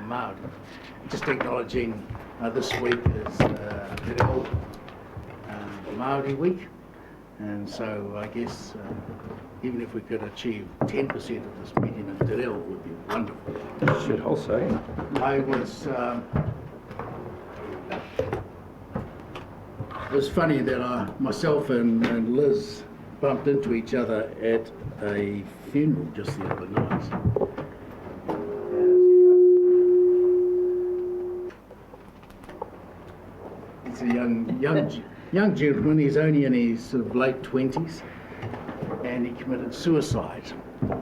Māori. Just acknowledging this week is Te Reo Māori Week, and so I guess even if we could achieve 10% of this meeting in Te Reo, it would be wonderful. Should also. I was. It was funny that myself and Liz bumped into each other at a funeral just the other night. He's a young gentleman. He's only in his sort of late 20s, and he committed suicide.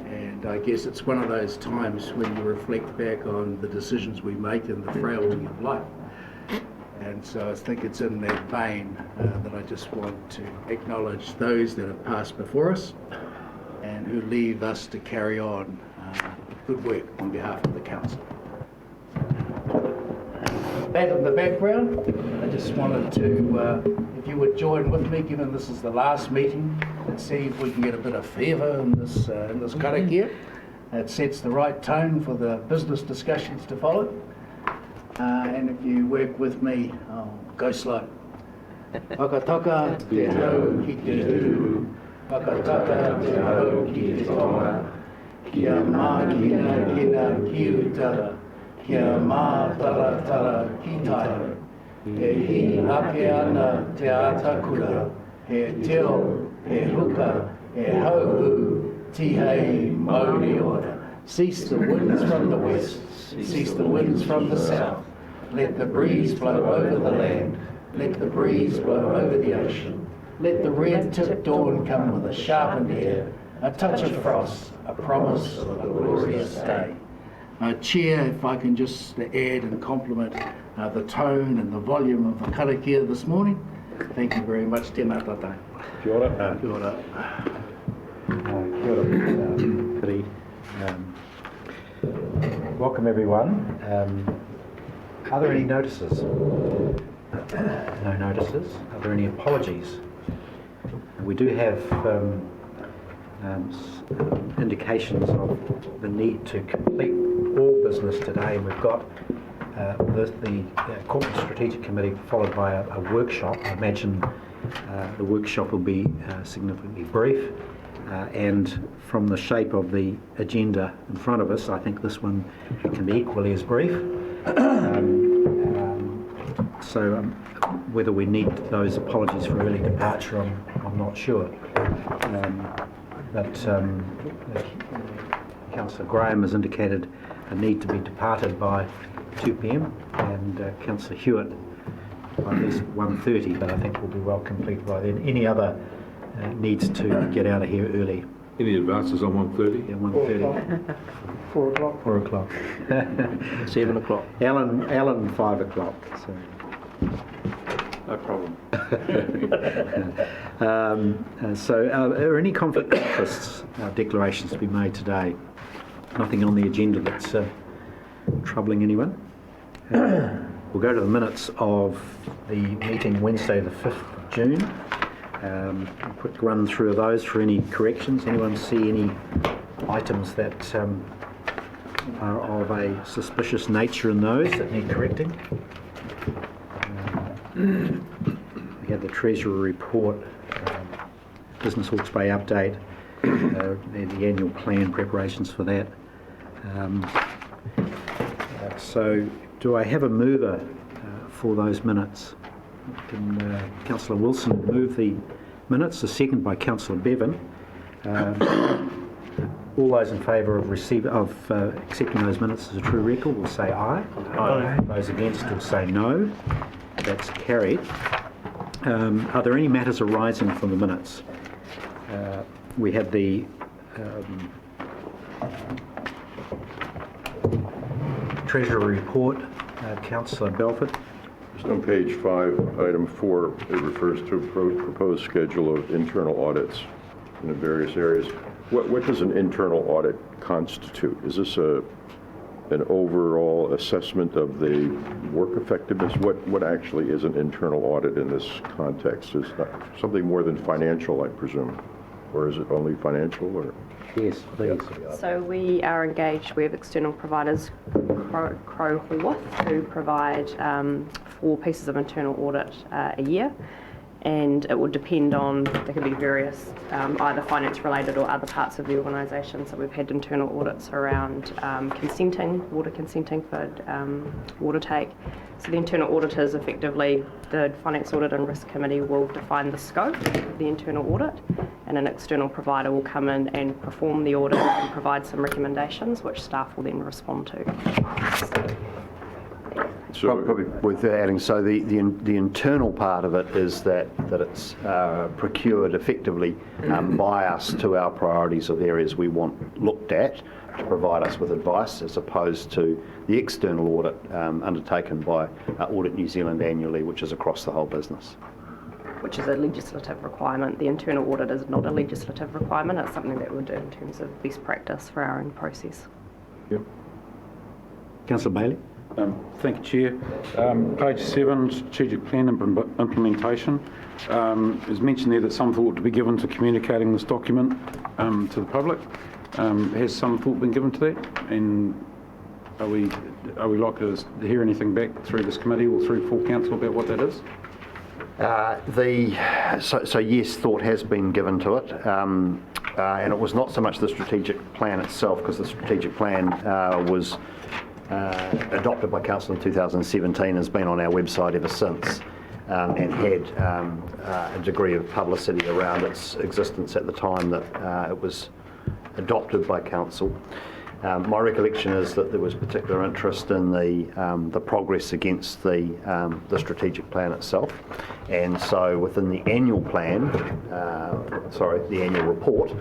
And I guess it's one of those times when you reflect back on the decisions we make and the frailty of life. And so I think it's in that vein that I just want to acknowledge those that have passed before us and who leave us to carry on good work on behalf of the Council. That in the background, I just wanted to, if you would join with me, given this is the last meeting, and see if we can get a bit of flavour in this karakia. It sets the right tone for the business discussions to follow. And if you work with me, I'll go slow. Whakataka te hau ki te turu, whakataka te hau ki te tonga, kia mā kina ki uta, kia mā tara ki tai, he ake ana te atakura, he teo, he huka, he hauhu, tihei Māori ora. Cease the winds from the west, cease the winds from the south. Let the breeze blow over the land, let the breeze blow over the ocean. Let the red-tipped dawn come with a sharpened air, a touch of frost, a promise of a glorious day. Chair, if I can just add and compliment the tone and the volume of the karakia this morning. Thank you very much. Tēnā tātou. Kia ora. Kia ora. Kia ora. Welcome everyone. Are there any notices? No notices. Are there any apologies? We do have indications of the need to complete all business today. We've got the Corporate Strategic Committee followed by a workshop. I imagine the workshop will be significantly brief. And from the shape of the agenda in front of us, I think this one can be equally as brief. So whether we need those apologies for early departure, I'm not sure. But Councillor Graham has indicated a need to be departed by 2 p.m. and Councillor Hewitt by at least 1:30, but I think we'll be well completed by then. Any other needs to get out of here early? Any advances on 1:30? Yeah, 1:30. 4 o'clock. 4 o'clock. 7 o'clock. Alan 5 o'clock. So. No problem. Are there any conflict of interests declarations to be made today? Nothing on the agenda that's troubling anyone? We'll go to the minutes of the meeting Wednesday the 5th of June. A quick run through of those for any corrections. Anyone see any items that are of a suspicious nature in those that need correcting? We have the Treasury report, Business Hawke's Bay update, the annual plan preparations for that. So do I have a mover for those minutes? Can Councillor Wilson move the minutes? A second by Councillor Bevan. All those in favour of accepting those minutes as a true record will say aye. Aye. Those against will say no. That's carried. Are there any matters arising from the minutes? We had the Treasury report. Councillor Belford. Just on page 5, item 4, it refers to a proposed schedule of internal audits in the various areas. What does an internal audit constitute? Is this an overall assessment of the work effectiveness? What actually is an internal audit in this context? Is that something more than financial, I presume? or is it only financial, or? Yes, please. So we are engaged, we have external providers, Crow Horwath, who provide 4 pieces of internal audit a year. And it would depend on, there could be various, either finance related or other parts of the organisation. So we've had internal audits around water consenting for water take. So the internal auditors, effectively, the Finance Audit and Risk Committee will define the scope of the internal audit, and an external provider will come in and perform the audit and provide some recommendations, which staff will then respond to. So, Probably worth adding, so the internal part of it is that it's procured effectively by us to our priorities of areas we want looked at to provide us with advice, as opposed to the external audit undertaken by Audit New Zealand annually, which is across the whole business. Which is a legislative requirement. The internal audit is not a legislative requirement. It's something that we'll do in terms of best practice for our own process. yep. Councillor Bailey? Thank you, Chair. Page 7, strategic plan implementation. It's mentioned there that some thought to be given to communicating this document to the public. Has some thought been given to that? And are we likely to hear anything back through this committee or through full council about what that is? So yes, thought has been given to it, and it was not so much the strategic plan itself, because the strategic plan was adopted by Council in 2017, has been on our website ever since, and had a degree of publicity around its existence at the time that it was adopted by Council. My recollection is that there was particular interest in the progress against the strategic plan itself, and so within the annual plan, the annual report,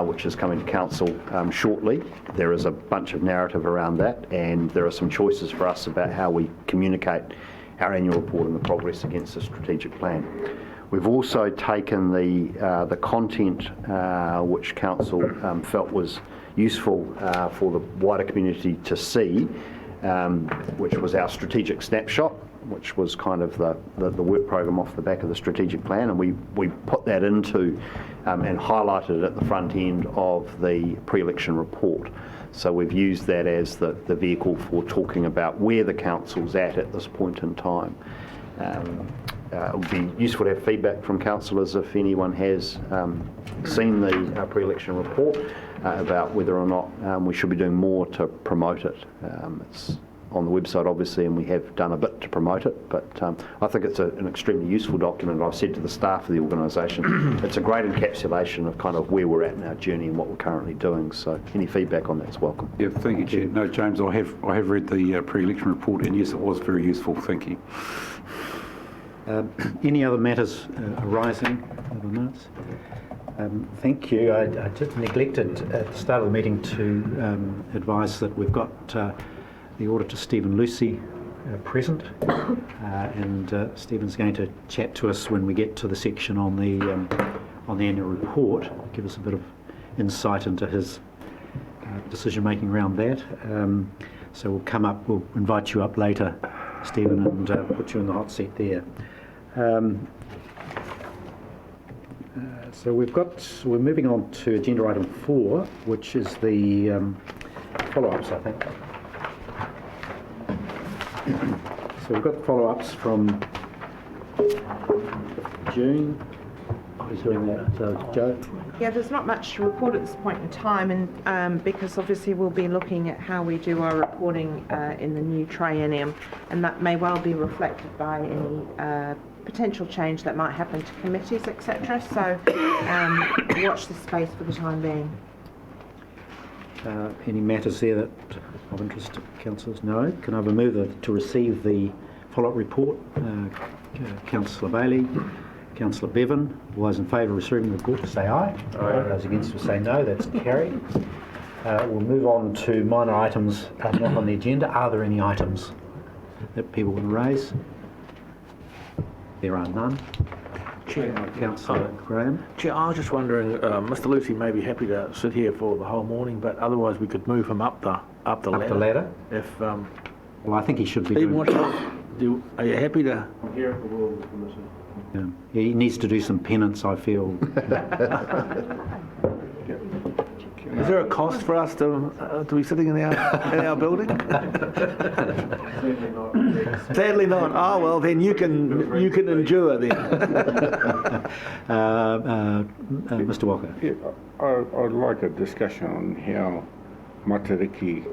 which is coming to Council shortly, there is a bunch of narrative around that, and there are some choices for us about how we communicate our annual report and the progress against the strategic plan. We've also taken the content which Council felt was useful for the wider community to see, which was our strategic snapshot, which was kind of the work program off the back of the strategic plan, and we put that into and highlighted it at the front end of the pre-election report. So we've used that as the vehicle for talking about where the council's at this point in time. It would be useful to have feedback from councillors if anyone has seen the pre-election report about whether or not we should be doing more to promote it. It's on the website obviously, and we have done a bit to promote it, but I think it's an extremely useful document. I've said to the staff of the organisation, it's a great encapsulation of kind of where we're at in our journey and what we're currently doing, so any feedback on that's welcome. Yeah, thank you, Chair. No, James, I have read the pre-election report, and yes, it was very useful. Thank you. Any other matters arising of the minutes? Thank you. I just neglected at the start of the meeting to advise that we've got the Auditor Stephen Lucy present, and Stephen's going to chat to us when we get to the section on the annual report, give us a bit of insight into his decision making around that. So we'll invite you up later, Stephen, and put you in the hot seat there. So we're moving on to agenda item 4, which is the follow-ups, I think. So we've got follow-ups from June. Who's doing that? Joe? Yeah, there's not much to report at this point in time, and because obviously we'll be looking at how we do our reporting in the new triennium, and that may well be reflected by any potential change that might happen to committees, etc. So watch this space for the time being. Any matters there that of interest to councillors? No. Can I have a move to receive the follow-up report? Councillor Bailey, Councillor Bevan. All those in favour of receiving the report, say aye. Aye. Those against will say no. That's carried. We'll move on to minor items not on the agenda. Are there any items that people want to raise? There are none. Chair. Councillor Graham. Chair, I was just wondering, Mr. Lucy may be happy to sit here for the whole morning, but otherwise we could move him up the ladder. Up the ladder? If Well, I think he should be he doing... wants to, Are you happy to? I'm here at the will of the committee. He needs to do some penance, I feel. Is there a cost for us to be sitting in our building? Sadly not. Oh well, then you can endure then. Mr. Walker. Yeah, I'd like a discussion on how Matariki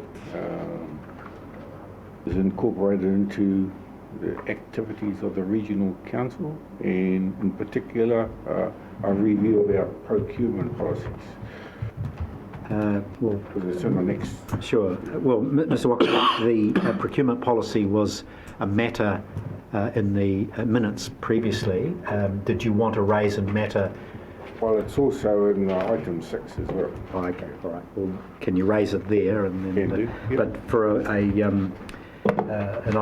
is incorporated into the activities of the regional council, and in particular a review of our procurement policies. Well, Because it's in the next. sure. Well, Mr. Walker, the procurement policy was a matter in the minutes previously. Did you want to raise a matter? Well, it's also in item 6 as well. Oh, okay, all right. Well, can you raise it there and then? Can do, yep. But for a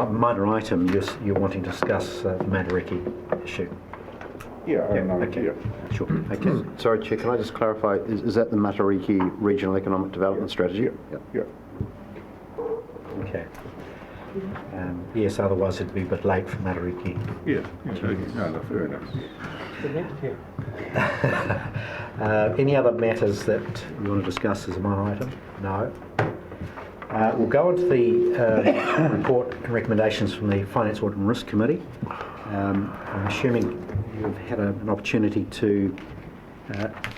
minor item, you're wanting to discuss the Matariki issue. Yeah, I know. Okay. Yeah. Sure. Okay. Sorry, Chair, can I just clarify, is that the Matariki Regional Economic Development Strategy? Yeah. Okay. Yes, otherwise it'd be a bit late for Matariki. Yeah. No, fair enough. Any other matters that you want to discuss as a minor item? No. We'll go on to the report and recommendations from the Finance, Audit and Risk Committee. I'm assuming you've had an opportunity to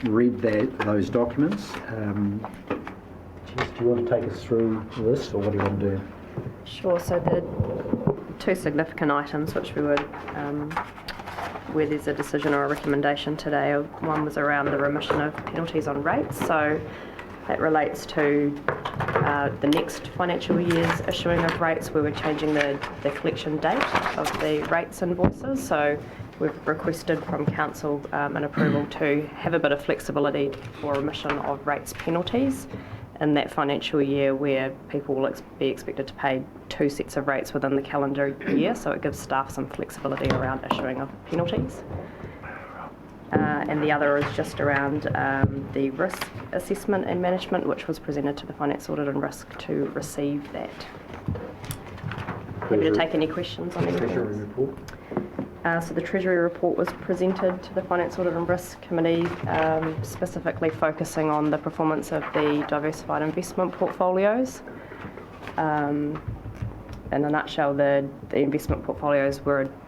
read those documents. Jess, do you want to take us through this, or what do you want to do? Sure. So the two significant items which we would, where there's a decision or a recommendation today, one was around the remission of penalties on rates. So that relates to the next financial year's issuing of rates, where we're changing the collection date of the rates invoices. So we've requested from Council an approval to have a bit of flexibility for remission of rates penalties in that financial year, where people will be expected to pay 2 sets of rates within the calendar year. So it gives staff some flexibility around issuing of penalties. And the other is just around the risk assessment and management, which was presented to the Finance, Audit and Risk to receive that. Happy to take any questions on anything. Treasury report. So the Treasury report was presented to the Finance, Audit and Risk Committee, specifically focusing on the performance of the diversified investment portfolios. In a nutshell, the investment portfolios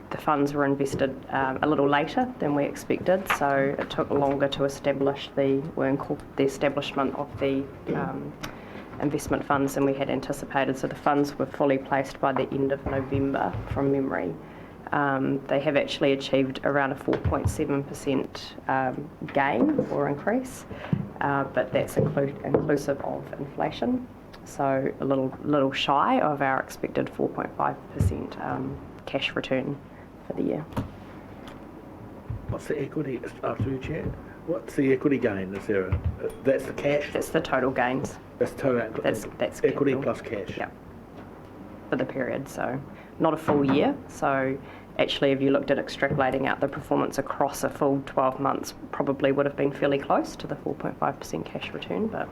the funds were invested a little later than we expected, so it took longer to establish the establishment of the investment funds than we had anticipated. So the funds were fully placed by the end of November, from memory. They have actually achieved around a 4.7% gain or increase, but that's inclusive of inflation, so a little shy of our expected 4.5% cash return for the year. What's the equity, after you chat? What's the equity gain? Is there that's the cash? That's the total gains. That's total. That's equity capital. plus cash. Yeah. For the period, so not a full year. So actually, if you looked at extrapolating out the performance across a full 12 months, probably would have been fairly close to the 4.5% cash return, but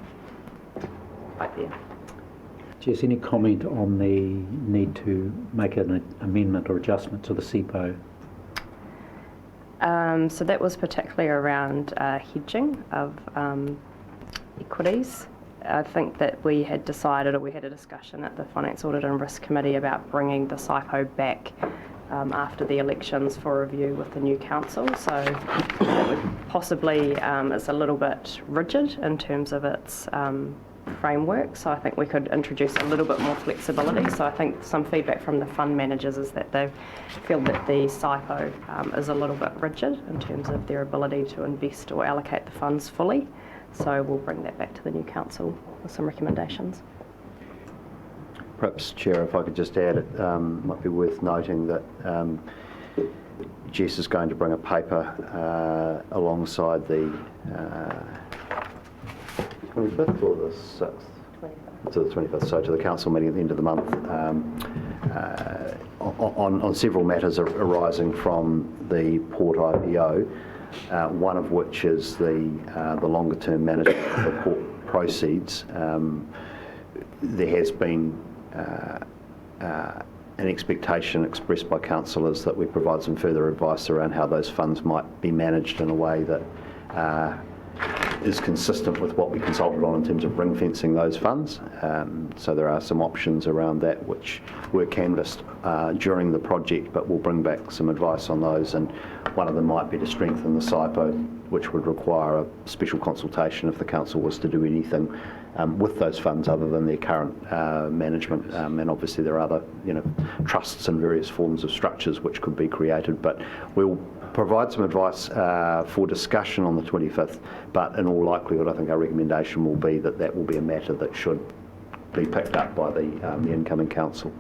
right there. Jess, any comment on the need to make an amendment or adjustment to the CPO? So that was particularly around hedging of equities. I think that we had decided, or we had a discussion at the Finance, Audit and Risk Committee about bringing the CIPO back after the elections for review with the new council. So possibly it's a little bit rigid in terms of its framework, so I think we could introduce a little bit more flexibility. So I think some feedback from the fund managers is that they feel that the CIPO is a little bit rigid in terms of their ability to invest or allocate the funds fully. So we'll bring that back to the new council with some recommendations. Perhaps, Chair, if I could just add, it might be worth noting that Jess is going to bring a paper alongside the 25th or the 6th? 25th. To the 25th, so to the council meeting at the end of the month, on several matters arising from the Port IPO, one of which is the longer term management of the port proceeds. There has been an an expectation expressed by councillors that we provide some further advice around how those funds might be managed in a way that is consistent with what we consulted on in terms of ring fencing those funds. So there are some options around that which were canvassed during the project, but we'll bring back some advice on those, and one of them might be to strengthen the SIPO, which would require a special consultation if the council was to do anything with those funds other than their current management. And obviously there are other, trusts and various forms of structures which could be created, but we'll provide some advice for discussion on the 25th, but in all likelihood I think our recommendation will be that that will be a matter that should be picked up by the incoming council,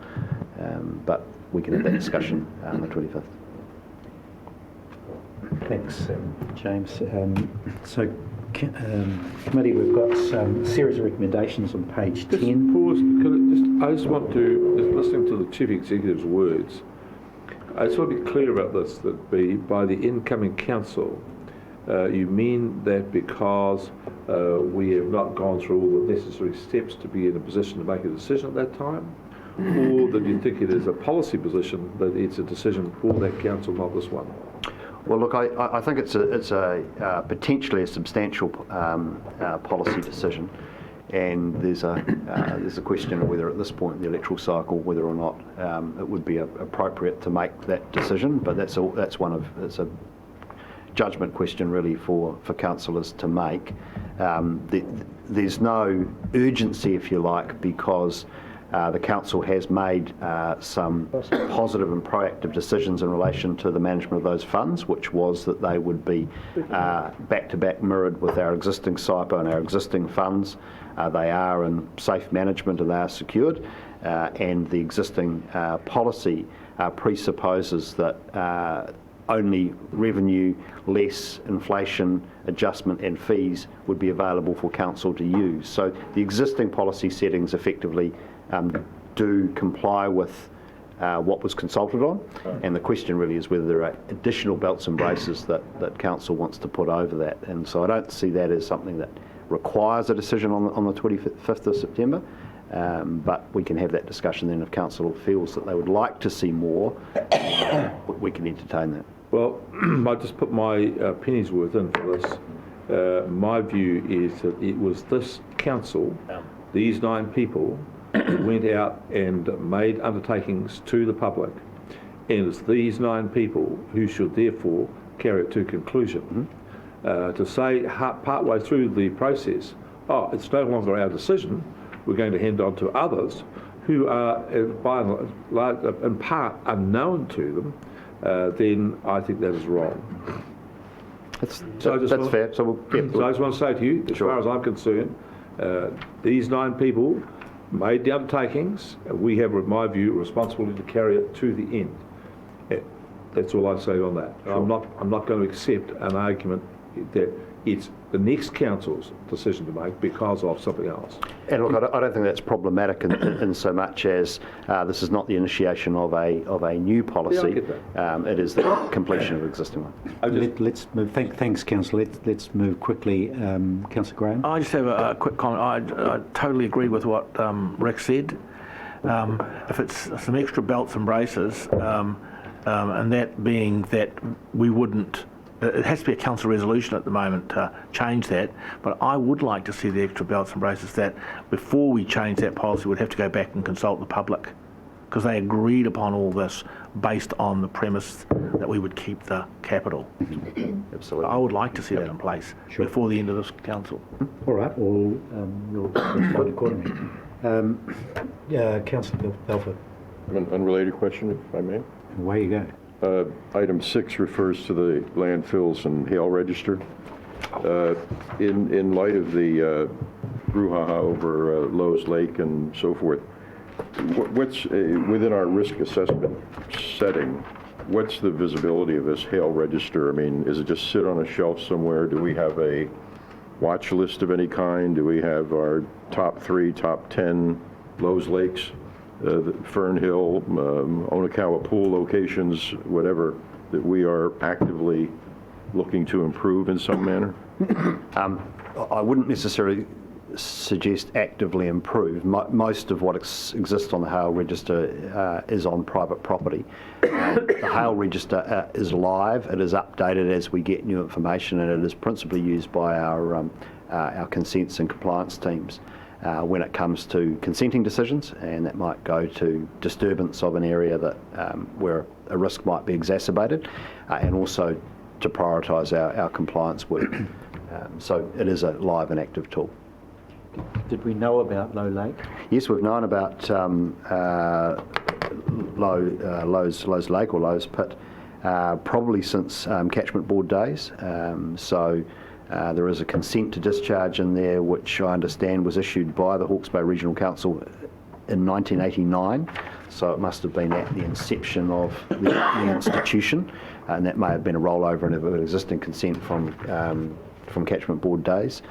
but we can have that discussion on the 25th. Thanks, James. So, committee, we've got a series of recommendations on page 10. Pause. I just want to, just listening to the Chief Executive's words, I just want to be clear about this, that by the incoming council, you mean that because we have not gone through all the necessary steps to be in a position to make a decision at that time? Or that you think it is a policy position that it's a decision for that council, not this one? Well, look, I think it's a potentially a substantial policy decision, and there's a question of whether at this point in the electoral cycle, whether or not it would be appropriate to make that decision. But it's a judgment question really for councillors to make. There's no urgency, if you like, because the council has made some positive and proactive decisions in relation to the management of those funds, which was that they would be back-to-back mirrored with our existing SIPO and our existing funds. They are in safe management and they are secured, and the existing policy presupposes that only revenue, less inflation adjustment and fees would be available for council to use. So the existing policy settings effectively do comply with what was consulted on, and the question really is whether there are additional belts and braces that council wants to put over that. And so I don't see that as something that requires a decision on the 25th of September, but we can have that discussion then if council feels that they would like to see more, we can entertain that. Well, I'll just put my penny's worth in for this. My view is that it was this council, these 9 people, went out and made undertakings to the public, and it's these 9 people who should therefore carry it to conclusion. To say part way through the process, it's no longer our decision, we're going to hand on to others who are by and large, in part unknown to them, then I think that is wrong. That's fair. So I just want to say to you, as far as I'm concerned, these 9 people made the undertakings, and we have, in my view, a responsibility to carry it to the end. That's all I say on that. Sure. I'm not going to accept an argument that it's the next council's decision to make because of something else. And look, I don't think that's problematic in so much as this is not the initiation of a new policy. Yeah, I get that. It is the completion of an existing one. Let's move. Thanks, Councillor. Let's move quickly. Councillor Graham. I just have a quick comment. I totally agree with what Rick said. If it's some extra belts and braces, and that being that we wouldn't, it has to be a council resolution at the moment to change that, but I would like to see the extra belts and braces that before we change that policy we'd have to go back and consult the public, because they agreed upon all this based on the premise that we would keep the capital. Absolutely. I would like to see that in place before the end of this council. All right, we'll respond accordingly. Councillor Belford. An unrelated question, if I may. Away you go. Item 6 refers to the landfills and hail register. In light of the brouhaha over Lowe's Lake and so forth, what's within our risk assessment setting, what's the visibility of this hail register? I mean, is it just sit on a shelf somewhere? Do we have a watch list of any kind? Do we have our top 3, top 10 Lowe's Lakes? Fern Hill, Onakawa Pool locations, whatever, that we are actively looking to improve in some manner? I wouldn't necessarily suggest actively improve. Most of what exists on the Hale Register is on private property. The Hale Register is live, it is updated as we get new information, and it is principally used by our consents and compliance teams when it comes to consenting decisions, and that might go to disturbance of an area that where a risk might be exacerbated, and also to prioritise our compliance work. So it is a live and active tool. Did we know about Low Lake? Yes, we've known about Lowe's Lake or Lowe's Pit probably since Catchment Board days. There is a consent to discharge in there, which I understand was issued by the Hawke's Bay Regional Council in 1989. So it must have been at the inception of the institution, and that may have been a rollover of an existing consent from Catchment Board days.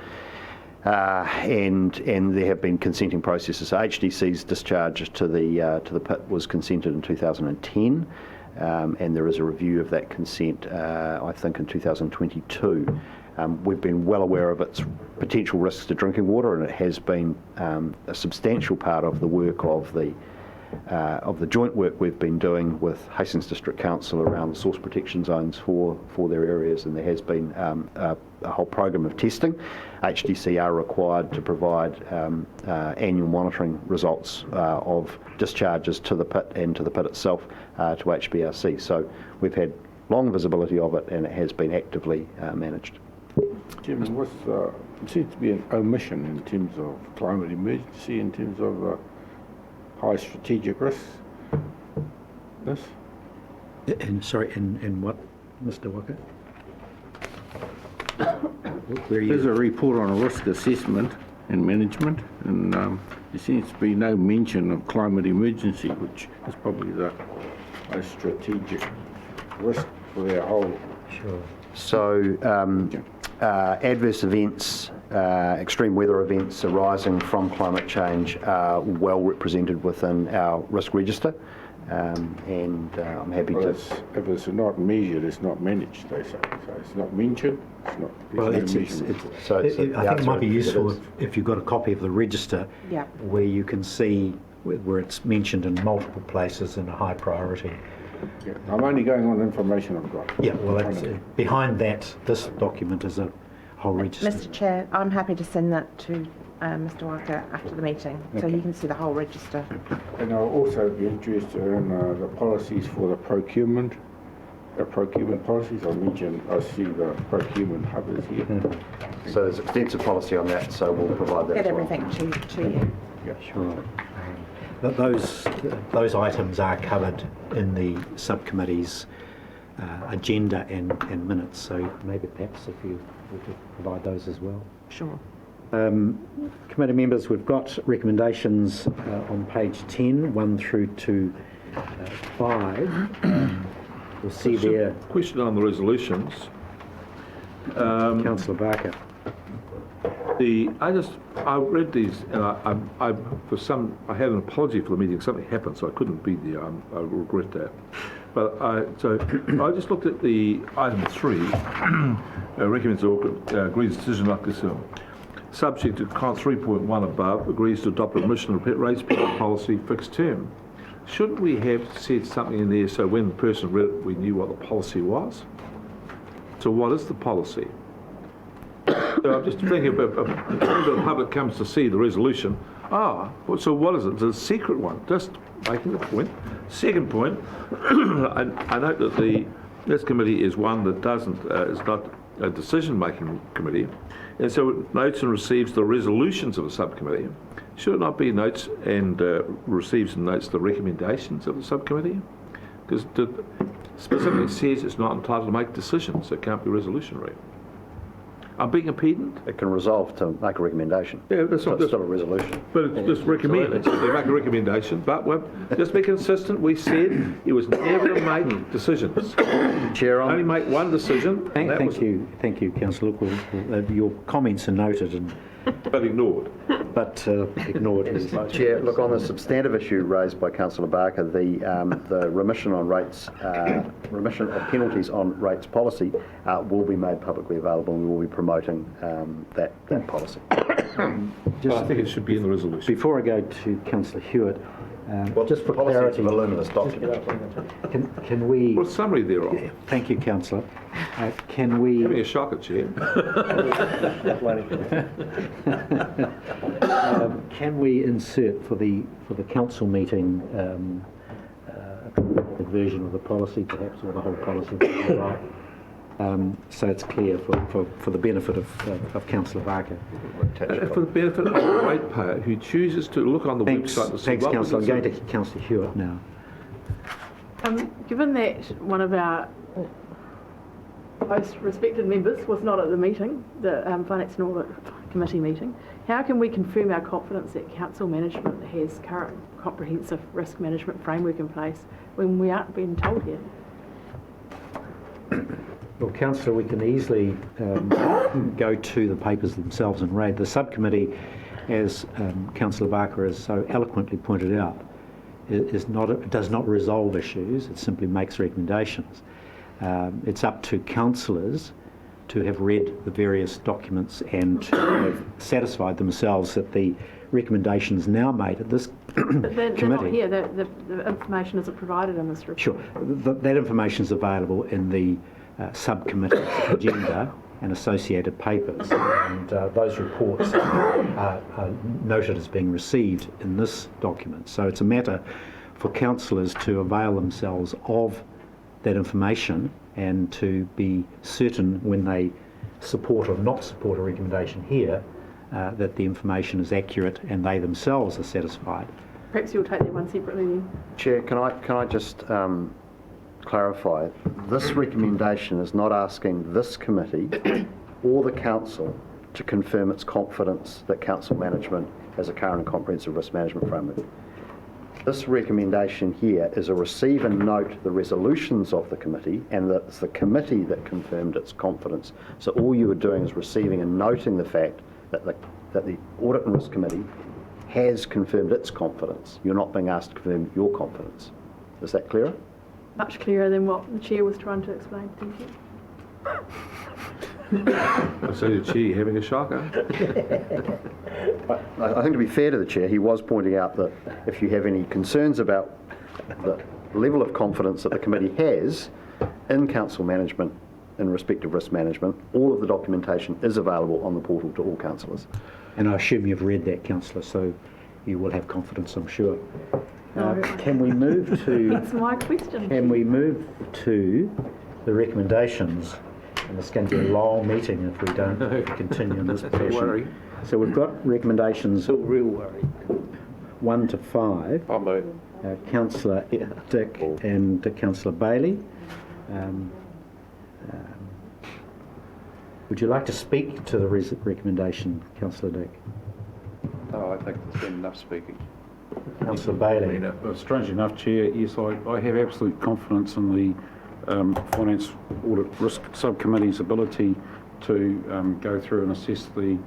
And there have been consenting processes. So HDC's discharge to the pit was consented in 2010, and there is a review of that consent, I think, in 2022. We've been well aware of its potential risks to drinking water, and it has been a substantial part of the work of the joint work we've been doing with Hastings District Council around the source protection zones for their areas, and there has been a whole program of testing. HDC are required to provide annual monitoring results of discharges to the pit and to the pit itself to HBRC. So we've had long visibility of it, and it has been actively managed. Chairman, it seems to be an omission in terms of climate emergency, in terms of high strategic risks. This? In what, Mr. Walker? There's a report on risk assessment and management, and there seems to be no mention of climate emergency, which is probably the most strategic risk for our whole. Sure. So adverse events, extreme weather events arising from climate change are well represented within our risk register, and I'm happy to... If it's not measured, it's not managed, they say. So it's not mentioned, it's not... Well, I think it might be useful if you've got a copy of the register, Yeah. where you can see where it's mentioned in multiple places in a high priority. Yeah, I'm only going on information I've got. Yeah, well, behind that, this document is a whole register. Mr. Chair, I'm happy to send that to Mr. Walker after the meeting, so you can see the whole register. And I'll also be interested in the policies for the procurement policies. I see the procurement hub is here. So there's extensive policy on that, so we'll provide that Get as well. everything to you. Yeah. Sure. But those items are covered in the subcommittee's agenda and minutes, so maybe perhaps if you could provide those as well. Sure. Committee members, we've got recommendations on page 10, 1 through to 5. We'll see there. Question on the resolutions. Councillor Barker. I read these, and I had an apology for the meeting. Something happened, so I couldn't be there. I regret that. But I just looked at the item 3. Recommends or agrees decision like this. Subject to con 3.1 above, agrees to adopt a remission of rates policy fixed term. Shouldn't we have said something in there so when the person read it, we knew what the policy was? So what is the policy? So I'm just thinking about if the public comes to see the resolution, so what is it? It's a secret one, just making the point. Second point, I note that this committee is one that is not a decision-making committee, and so it notes and receives the resolutions of a subcommittee. Should it not be notes and receives and notes the recommendations of the subcommittee? Because it specifically says it's not entitled to make decisions, so it can't be resolutionary. I'm being a pedant. It can resolve to make a recommendation. Yeah, that's so not it's still a resolution. But it's just recommend. They make a recommendation, but just be consistent. We said it was never to make decisions. Chair, Only make one decision. Thank you, Councillor. Look, your comments are noted and But ignored. but ignored. Chair, look, on the substantive issue raised by Councillor Barker, the remission on rates, remission of penalties on rates policy will be made publicly available, and we will be promoting that policy. But I think it should be in the resolution. Before I go to Councillor Hewitt, Well, just for policy is clarity, a voluminous document. can we... What summary thereof? Thank you, Councillor. Can we... Give me a shocker, Chair. Can we insert for the council meeting a version of the policy, perhaps, or the whole policy, so it's clear for the benefit of Councillor Barker. For the benefit of the ratepayer who chooses to look on the website and see Thanks, what was Councillor. I'm going inserted. to Councillor Hewitt now. Given that one of our most respected members was not at the meeting, the Finance and Audit Committee meeting, how can we confirm our confidence that council management has current comprehensive risk management framework in place when we aren't being told yet? Well, Councillor, we can easily go to the papers themselves and read. The subcommittee, as Councillor Barker has so eloquently pointed out, does not resolve issues, it simply makes recommendations. It's up to councillors to have read the various documents and to have satisfied themselves that the recommendations now made at this But they're not committee... here, the information isn't provided in this report. Sure, that information is available in the subcommittee agenda and associated papers, and those reports are noted as being received in this document. So it's a matter for councillors to avail themselves of that information and to be certain when they support or not support a recommendation here that the information is accurate and they themselves are satisfied. Perhaps you'll take that one separately then. Chair, can I just clarify? This recommendation is not asking this committee or the council to confirm its confidence that council management has a current and comprehensive risk management framework. This recommendation here is a receive and note the resolutions of the committee, and that it's the committee that confirmed its confidence. So all you are doing is receiving and noting the fact that the Audit and Risk Committee has confirmed its confidence. You're not being asked to confirm your confidence. Is that clearer? Much clearer than what the chair was trying to explain. Thank you. So the Chair having a shocker. I think to be fair to the Chair, he was pointing out that if you have any concerns about the level of confidence that the committee has in council management in respect of risk management, all of the documentation is available on the portal to all councillors. And I assume you've read that, Councillor, so you will have confidence, I'm sure. No. Can we move to... That's my question. Can we move to the recommendations? And it's going to be a long meeting if we don't continue in this fashion. Worry. So we've got recommendations, Real worry. 1 to 5. I'll move. Councillor Dick and Councillor Bailey. Would you like to speak to the recommendation, Councillor Dick? No, I think there's been enough speaking. Councillor Bailey. Strangely enough, Chair, yes, I have absolute confidence in the Finance Audit Risk Subcommittee's ability to go through and assess the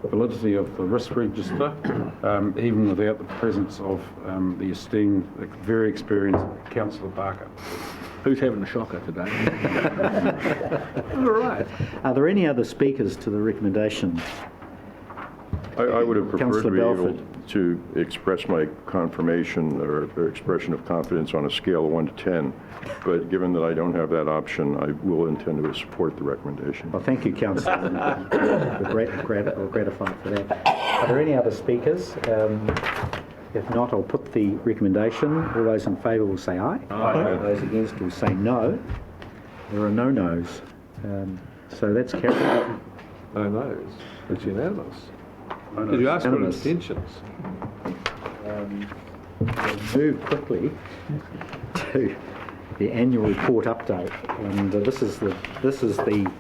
validity of the risk register, even without the presence of the esteemed, very experienced Councillor Barker. Who's having a shocker today? All right. Are there any other speakers to the recommendation? I would have preferred to Councillor be able Belford. to express my confirmation or expression of confidence on a scale of 1 to 10, but given that I don't have that option, I will intend to support the recommendation. Well, thank you, Councillor. We're gratified for that. Are there any other speakers? If not, I'll put the recommendation. All those in favour will say aye. Aye. Those against will say no. There are no noes. So that's carried. No, no, it's unanimous. Did you ask for Unanimous. abstentions? We'll move quickly to the annual report update, and this is the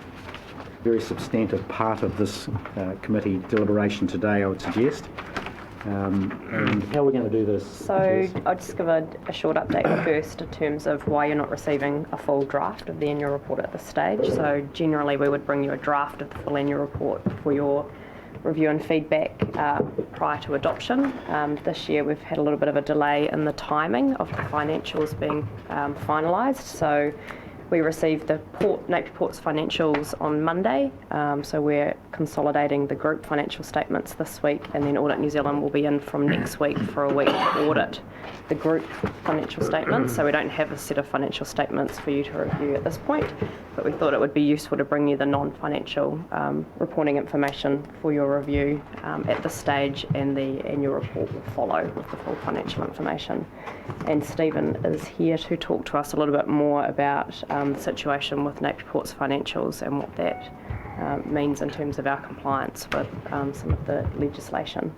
very substantive part of this committee deliberation today, I would suggest. And how are we going to do this? So Jess? I'll just give a short update first in terms of why you're not receiving a full draft of the annual report at this stage. So generally we would bring you a draft of the full annual report for your review and feedback prior to adoption. This year we've had a little bit of a delay in the timing of the financials being finalised, so We received the Napier Port's financials on Monday, so we're consolidating the group financial statements this week, and then Audit New Zealand will be in from next week for a week to audit the group financial statements. So we don't have a set of financial statements for you to review at this point, but we thought it would be useful to bring you the non-financial reporting information for your review at this stage, and the annual report will follow with the full financial information. And Stephen is here to talk to us a little bit more about the situation with Napier Port's financials and what that means in terms of our compliance with some of the legislation.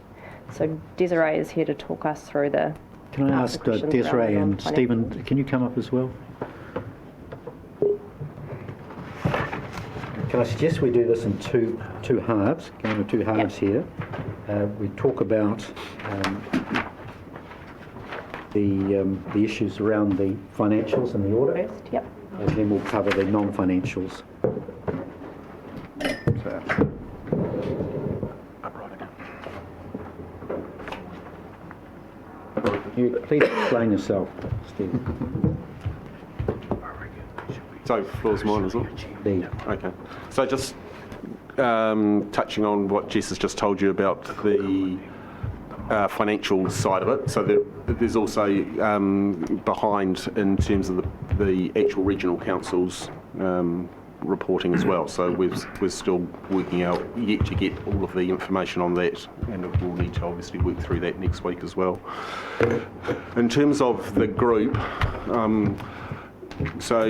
So Desiree is here to talk us through the. Can I ask Desiree and Stephen, can you come up as well? Can I suggest we do this in two halves? Going with two halves here. We talk about the issues around the financials and the audit. First, yep. And then we'll cover the non-financials. You please explain yourself, Stephen. So, floor's mine as well? The Okay. So just touching on what Jess has just told you about the financial side of it. So there's also behind in terms of the actual regional councils reporting as well. So we're still working out, yet to get all of the information on that, and we'll need to obviously work through that next week as well. In terms of the group, so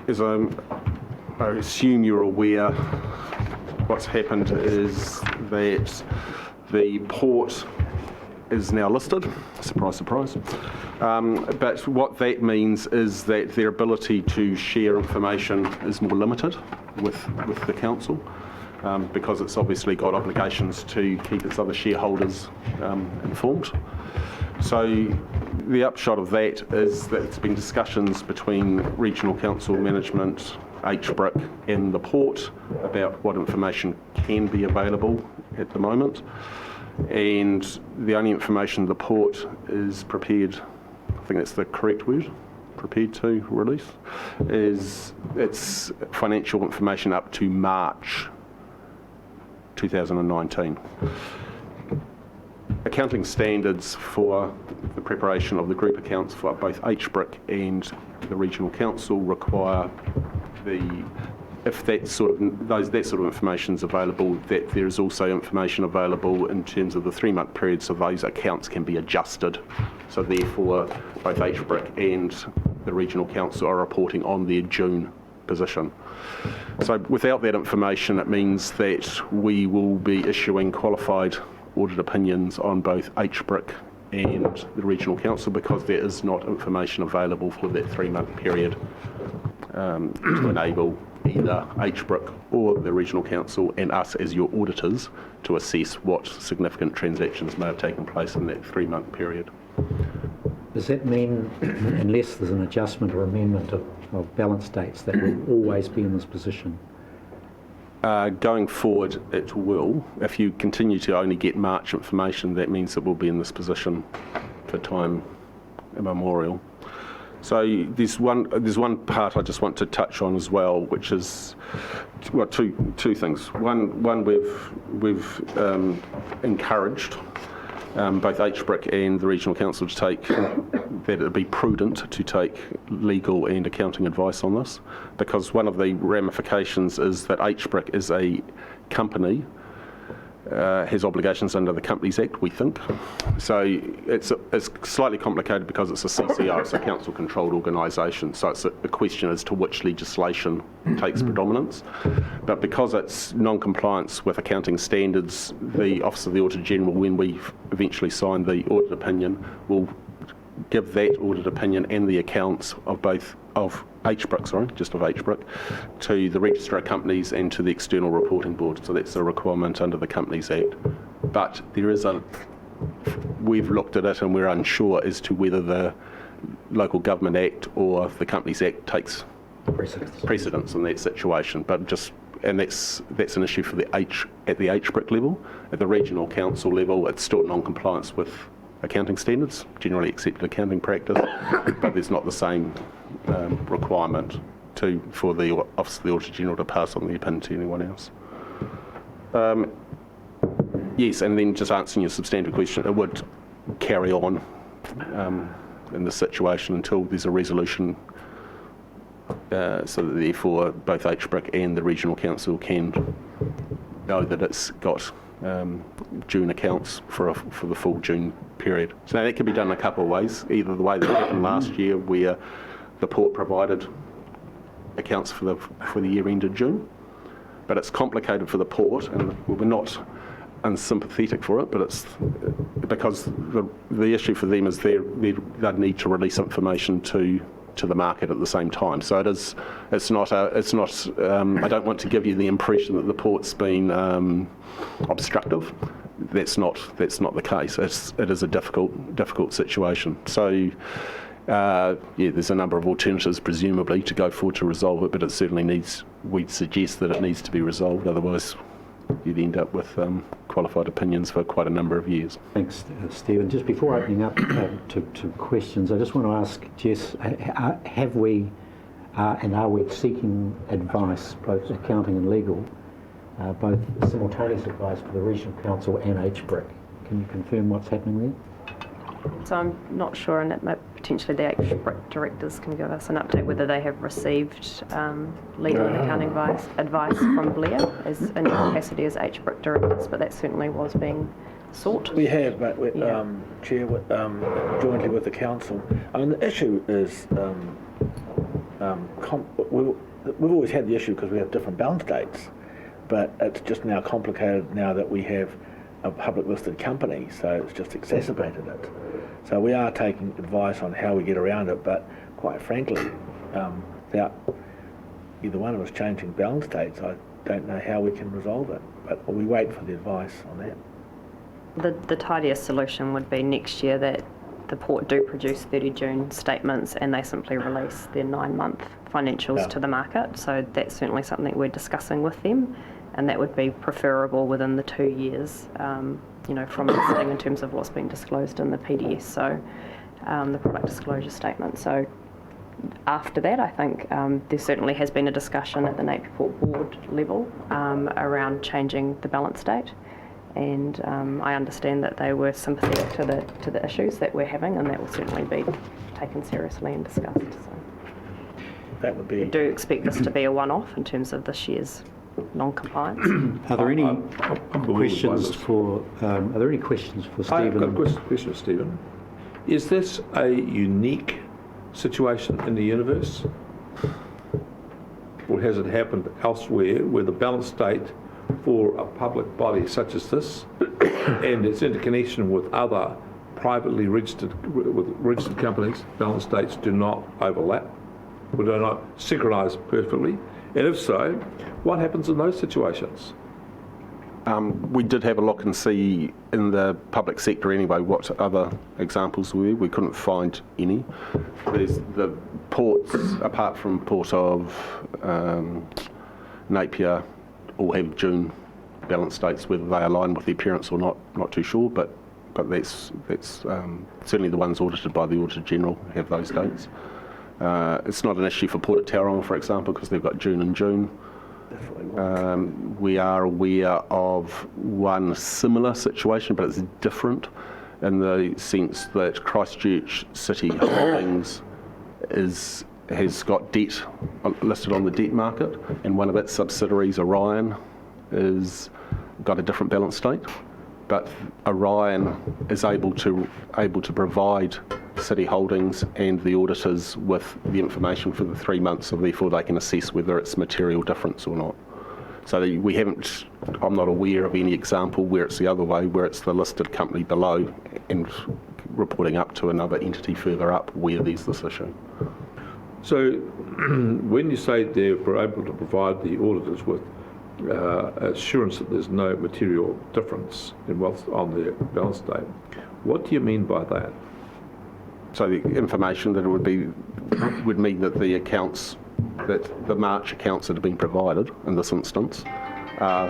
as I assume you're aware, what's happened is that the port is now listed, surprise, surprise. But what that means is that their ability to share information is more limited with the council, because it's obviously got obligations to keep its other shareholders informed. So the upshot of that is that it's been discussions between regional council management, HBRIC and the port about what information can be available at the moment. And the only information the port is prepared, I think that's the correct word, prepared to release, is its financial information up to March 2019. Accounting standards for the preparation of the group accounts for both HBRIC and the regional council require if that sort of information is available, that there is also information available in terms of the 3-month period, so those accounts can be adjusted. So therefore, both HBRIC and the regional council are reporting on their June position. So without that information, it means that we will be issuing qualified audit opinions on both HBRIC and the regional council, because there is not information available for that 3-month period to enable either HBRIC or the regional council and us as your auditors to assess what significant transactions may have taken place in that 3-month period. Does that mean, unless there's an adjustment or amendment of balance dates, that will always be in this position? Going forward, it will. If you continue to only get March information, that means it will be in this position for time immemorial. So there's one part I just want to touch on as well, which is, well, two things. One we've encouraged both HBRIC and the regional council to take, that it would be prudent to take legal and accounting advice on this, because one of the ramifications is that HBRIC is a company, has obligations under the Companies Act, we think. So it's slightly complicated because it's a CCO, it's a council-controlled organisation, so it's a question as to which legislation takes predominance. But because it's non-compliance with accounting standards, the Office of the Auditor General, when we eventually sign the audit opinion, will give that audit opinion and the accounts of both of HBRIC, to the Register of Companies and to the External Reporting Board. So that's a requirement under the Companies Act. But we've looked at it and we're unsure as to whether the Local Government Act or the Companies Act takes precedence in that situation. But that's an issue for at the HBRIC level. At the Regional Council level, it's still non-compliance with accounting standards, generally accepted accounting practice, but there's not the same requirement for the Office of the Auditor General to pass on the opinion to anyone else. Yes, and then just answering your substantive question, it would carry on in this situation until there's a resolution, so that therefore both HBRIC and the Regional Council can know that it's got June accounts for the full June period. So that can be done a couple of ways, either the way that happened last year where the port provided accounts for the year ended June, but it's complicated for the port, and we're not unsympathetic for it, but it's because the issue for them is they need to release information to the market at the same time. So it's not I don't want to give you the impression that the port's been obstructive. That's not the case. It is a difficult situation. So there's a number of alternatives presumably to go forward to resolve it, but it certainly we'd suggest that it needs to be resolved, otherwise you'd end up with qualified opinions for quite a number of years. Thanks, Stephen. Just before opening up to questions, I just want to ask Jess, have we and are we seeking advice, both accounting and legal, both simultaneous advice for the Regional Council and HBRIC? Can you confirm what's happening there? So I'm not sure, and potentially the HBRIC directors can give us an update whether they have received legal and accounting advice from Blair as in capacity as HBRIC directors, but that certainly was being sought. We have, but Chair, jointly with the council. I mean, the issue is we've always had the issue because we have different balance dates, but it's just now complicated now that we have a public listed company, so it's just exacerbated it. So we are taking advice on how we get around it, but quite frankly, without either one of us changing balance dates, I don't know how we can resolve it, but we wait for the advice on that. The tidiest solution would be next year that the port do produce 30 June statements and they simply release their 9-month financials to the market. So that's certainly something we're discussing with them, and that would be preferable within the 2 years, from listing in terms of what's been disclosed in the PDS, so the product disclosure statement. So after that, I think there certainly has been a discussion at the Napier Port Board level around changing the balance date, and I understand that they were sympathetic to the issues that we're having, and that will certainly be taken seriously and discussed. So that would be. We do expect this to be a one-off in terms of this year's non-compliance. Are there any questions for Stephen? I've got a question for Stephen. Is this a unique situation in the universe, or has it happened elsewhere where the balance date for a public body such as this and its interconnection with other privately registered companies, balance dates do not overlap, or do not synchronise perfectly? And if so, what happens in those situations? We did have a look and see in the public sector anyway what other examples were. We couldn't find any. There's the ports, apart from Port of Napier, all have June balance dates. Whether they align with their parents or not too sure, but that's certainly the ones audited by the Auditor General have those dates. It's not an issue for Port of Tauranga, for example, because they've got June and June. We are aware of one similar situation, but it's different in the sense that Christchurch City Holdings has got debt listed on the debt market, and one of its subsidiaries, Orion, is got a different balance date. But Orion is able to provide City Holdings and the auditors with the information for the 3 months, so therefore they can assess whether it's material difference or not. So I'm not aware of any example where it's the other way, where it's the listed company below and reporting up to another entity further up where there's this issue. So when you say they're able to provide the auditors with assurance that there's no material difference in what's on their balance date, what do you mean by that? So the information that it would mean that the accounts, that the March accounts that have been provided in this instance are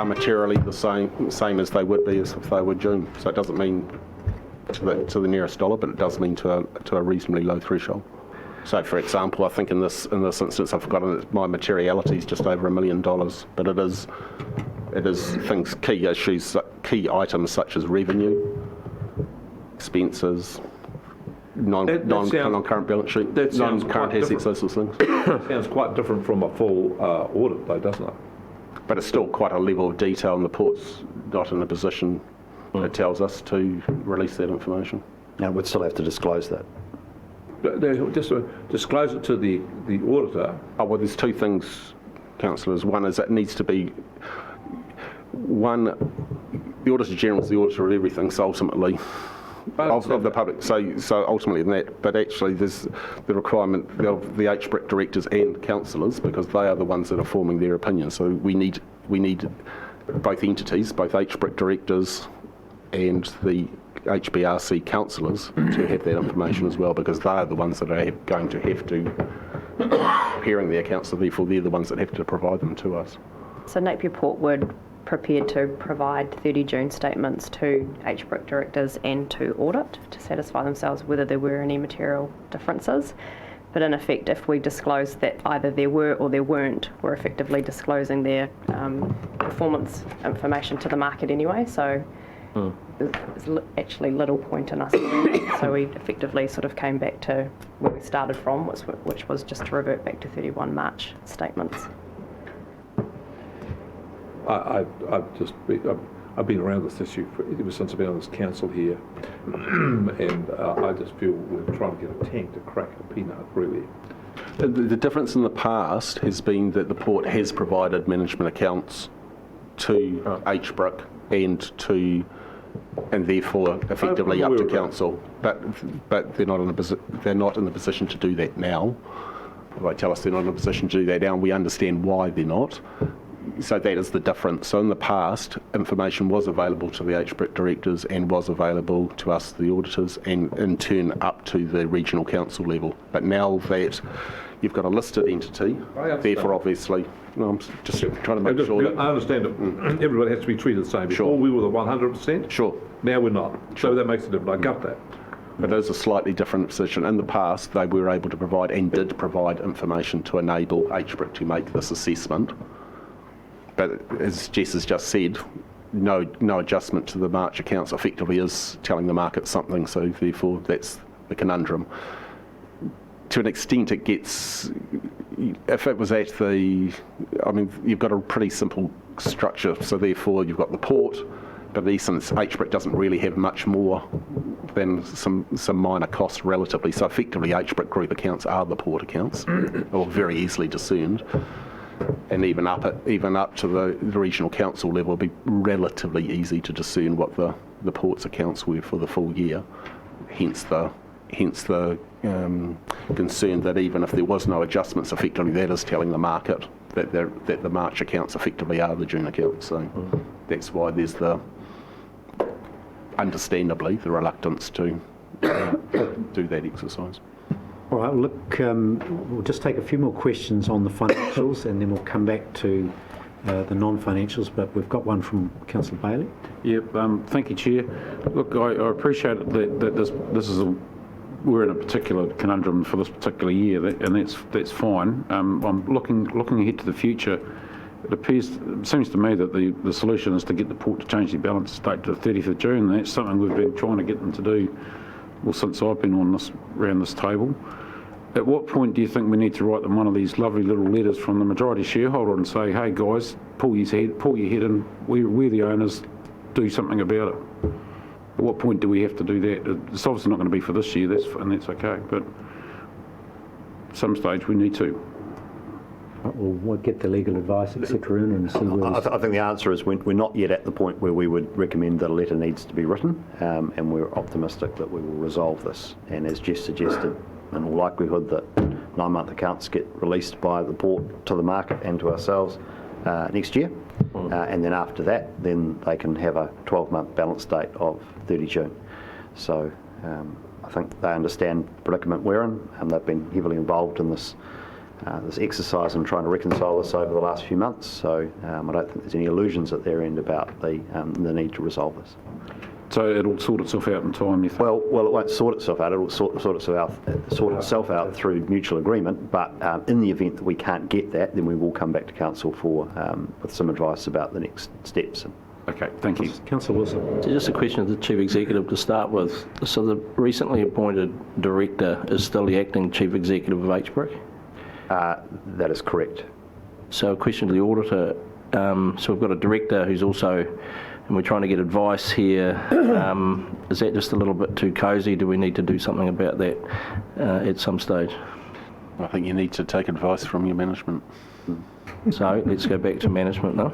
materially the same as they would be as if they were June. So it doesn't mean to the nearest dollar, but it does mean to a reasonably low threshold. So, for example, I think in this instance, I've forgotten that my materiality is just over $1 million, but it is things, key issues, key items such as revenue, expenses, non-current balance sheet, non-current assets, those sorts of things. Sounds quite different from a full audit, though, doesn't it? But it's still quite a level of detail, and the port's not in a position, it tells us, to release that information. And we'd still have to disclose that. Just to disclose it to the auditor. Oh, well, there's two things, councillors. One is it needs to be, the Auditor General is the auditor of everything, so ultimately, of the public, so ultimately in that, but actually there's the requirement of the HBRIC directors and councillors, because they are the ones that are forming their opinion. So we need both entities, both HBRIC directors and the HBRC councillors, to have that information as well, because they are the ones that are going to have to preparing the accounts, so therefore they're the ones that have to provide them to us. So Napier Port would prepared to provide 30 June statements to HBRIC directors and to Audit to satisfy themselves whether there were any material differences. But in effect, if we disclose that either there were or there weren't, we're effectively disclosing their performance information to the market anyway. So there's actually little point in us doing that. So we effectively sort of came back to where we started from, which was just to revert back to 31 March statements. I've been around this issue ever since I've been on this council here, and I just feel we're trying to get a tank to crack a peanut, really. The difference in the past has been that the port has provided management accounts to HBRIC and therefore effectively up to council, but they're not in the position to do that now. They tell us they're not in a position to do that now, and we understand why they're not. So that is the difference. So in the past, information was available to the HBRIC directors and was available to us, the auditors, and in turn up to the regional council level. But now that you've got a listed entity, therefore obviously, I'm just trying to make sure that... I understand that everybody has to be treated the same. Before Sure. we were the 100%. Sure. Now we're not. So that makes a difference. I got that. But it is a slightly different position. In the past, they were able to provide and did provide information to enable HBRIC to make this assessment. But as Jess has just said, no adjustment to the March accounts effectively is telling the market something, so therefore that's the conundrum. To an extent it gets, if it was at you've got a pretty simple structure, so therefore you've got the port, but in essence HBRIC doesn't really have much more than some minor costs relatively, so effectively HBRIC group accounts are the port accounts, or very easily discerned. And even up to the regional council level, it'd be relatively easy to discern what the port's accounts were for the full year. Hence the concern that even if there was no adjustments, effectively that is telling the market that the March accounts effectively are the June accounts. So that's why there's understandably the reluctance to do that exercise. All right, look, we'll just take a few more questions on the financials and then we'll come back to the non-financials, but we've got one from Councillor Bailey. Yep, thank you, Chair. Look, I appreciate that this is we're in a particular conundrum for this particular year, and that's fine. I'm looking ahead to the future. It seems to me that the solution is to get the port to change their balance date to the 30th of June. That's something we've been trying to get them to do, well, since I've been around this table. At what point do you think we need to write them one of these lovely little letters from the majority shareholder and say, hey guys, pull your head in, we're the owners, do something about it? At what point do we have to do that? It's obviously not going to be for this year, and that's okay, but at some stage we need to. We'll get the legal advice, etc. in and see where... I think the answer is we're not yet at the point where we would recommend that a letter needs to be written, and we're optimistic that we will resolve this. And as Jess suggested, in all likelihood that 9-month accounts get released by the port to the market and to ourselves next year. And then after that, then they can have a 12-month balance date of 30 June. So I think they understand the predicament we're in, and they've been heavily involved in this exercise and trying to reconcile this over the last few months. So I don't think there's any illusions at their end about the need to resolve this. So it'll sort itself out in time, you think? Well, it won't sort itself out. It'll sort itself out through mutual agreement. But in the event that we can't get that, then we will come back to council for with some advice about the next steps. Okay, thank you. Councillor Wilson. So just a question of the Chief Executive to start with. So the recently appointed Director is still the Acting Chief Executive of HBRIC? That is correct. So a question to the Auditor. So we've got a Director who's also, and we're trying to get advice here. Is that just a little bit too cosy? Do we need to do something about that at some stage? I think you need to take advice from your management. So let's go back to management now.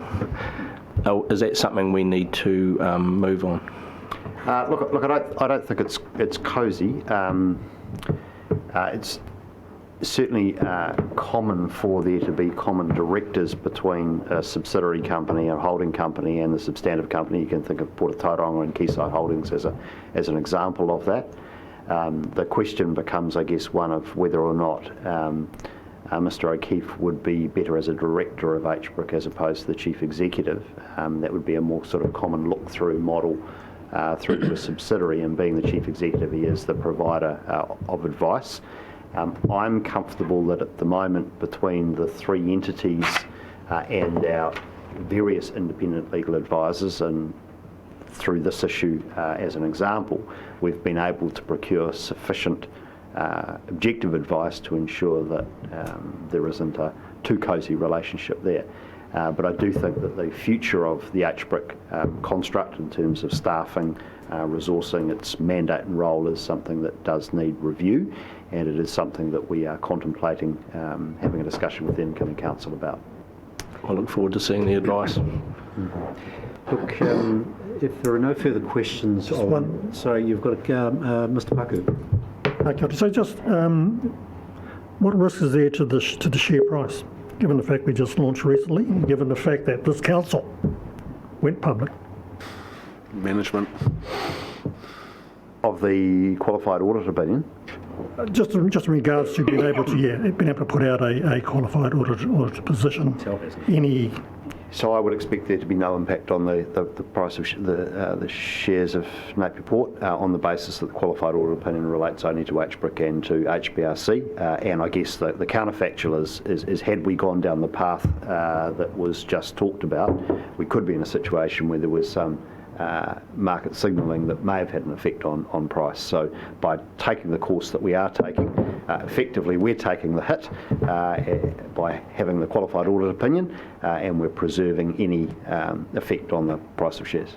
Is that something we need to move on? Look, I don't think it's cosy. It's certainly common for there to be common directors between a subsidiary company, a holding company, and the substantive company. You can think of Port of Tauranga and Quayside Holdings as an example of that. The question becomes, I guess, one of whether or not Mr O'Keefe would be better as a director of HBRIC as opposed to the chief executive. That would be a more sort of common look-through model through to a subsidiary, and being the chief executive, he is the provider of advice. I'm comfortable that at the moment, between the three entities and our various independent legal advisors, and through this issue as an example, we've been able to procure sufficient objective advice to ensure that there isn't a too cosy relationship there. But I do think that the future of the HBRIC construct in terms of staffing, resourcing, its mandate and role is something that does need review, and it is something that we are contemplating having a discussion with the incoming council about. I look forward to seeing the advice. Look, if there are no further questions, sorry, you've got Mr Paku. Okay, so just what risk is there to the share price, given the fact we just launched recently, and given the fact that this council went public? Management. Of the qualified audit opinion? Just in regards to being able to put out a qualified audit position. So I would expect there to be no impact on the price of the shares of Napier Port on the basis that the qualified audit opinion relates only to HBRIC and to HBRC. And I guess the counterfactual is had we gone down the path that was just talked about, we could be in a situation where there was some market signalling that may have had an effect on price. So by taking the course that we are taking, effectively we're taking the hit by having the qualified audit opinion, and we're preserving any effect on the price of shares.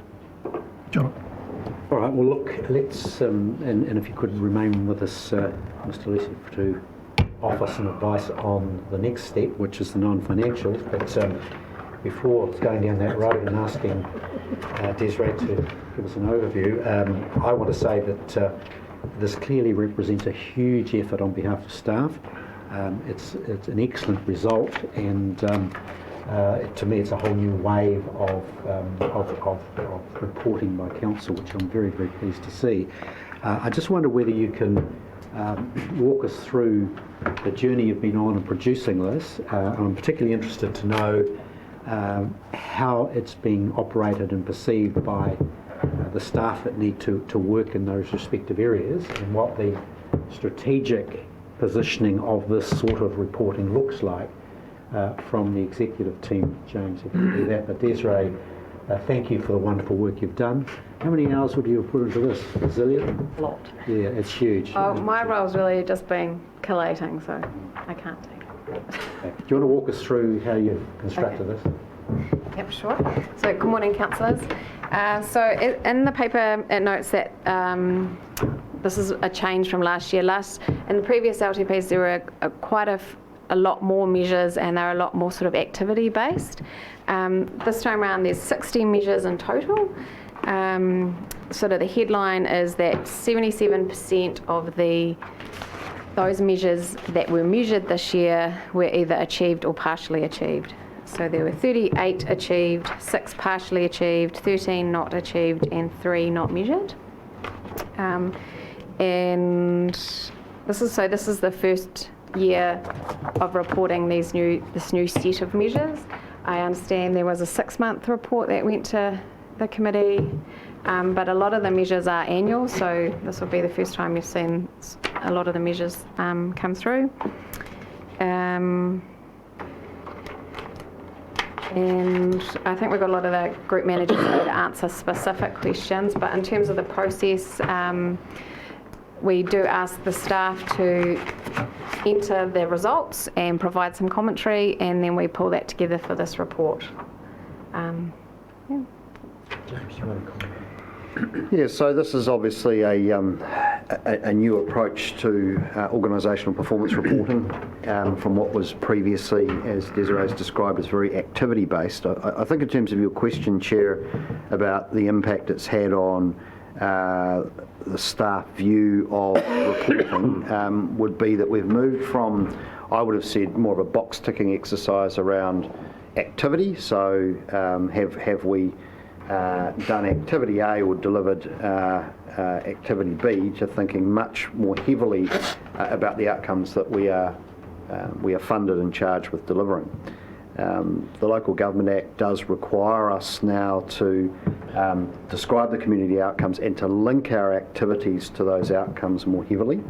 John. All right, well look, let's, and if you could remain with us, Mr Lucy, to offer some advice on the next step, which is the non-financials, but before going down that road and asking Desiree to give us an overview, I want to say that this clearly represents a huge effort on behalf of staff. It's an excellent result, and to me it's a whole new wave of reporting by council, which I'm very, very pleased to see. I just wonder whether you can walk us through the journey you've been on in producing this. I'm particularly interested to know how it's being operated and perceived by the staff that need to work in those respective areas, and what the strategic positioning of this sort of reporting looks like from the executive team. James, if you do that. But Desiree, thank you for the wonderful work you've done. How many hours would you have put into this? A zillion? A lot. Yeah, it's huge. Oh, my role's really just been collating, so I can't take it. Okay. Do you want to walk us through how you've constructed this? Yep, sure. So, good morning, councillors. So, in the paper, it notes that this is a change from last year. In the previous LTPs, there were quite a lot more measures, and they're a lot more sort of activity based. This time around, there's 60 measures in total. Sort of the headline is that 77% of those measures that were measured this year were either achieved or partially achieved. So there were 38 achieved, 6 partially achieved, 13 not achieved, and 3 not measured. And this is the first year of reporting this new set of measures. I understand there was a 6-month report that went to the committee. but a lot of the measures are annual, so this will be the first time you've seen a lot of the measures come through. And I think we've got a lot of the group managers to answer specific questions, but in terms of the process, we do ask the staff to enter their results and provide some commentary, and then we pull that together for this report. James, you want to comment? Yeah, so this is obviously a new approach to organisational performance reporting from what was previously, as Desiree's described, as very activity-based. I think in terms of your question, Chair, about the impact it's had on the staff view of reporting would be that we've moved from, I would have said, more of a box-ticking exercise around activity. So have we done activity A or delivered activity B, to thinking much more heavily about the outcomes that we are funded and charged with delivering. The Local Government Act does require us now to describe the community outcomes and to link our activities to those outcomes more heavily.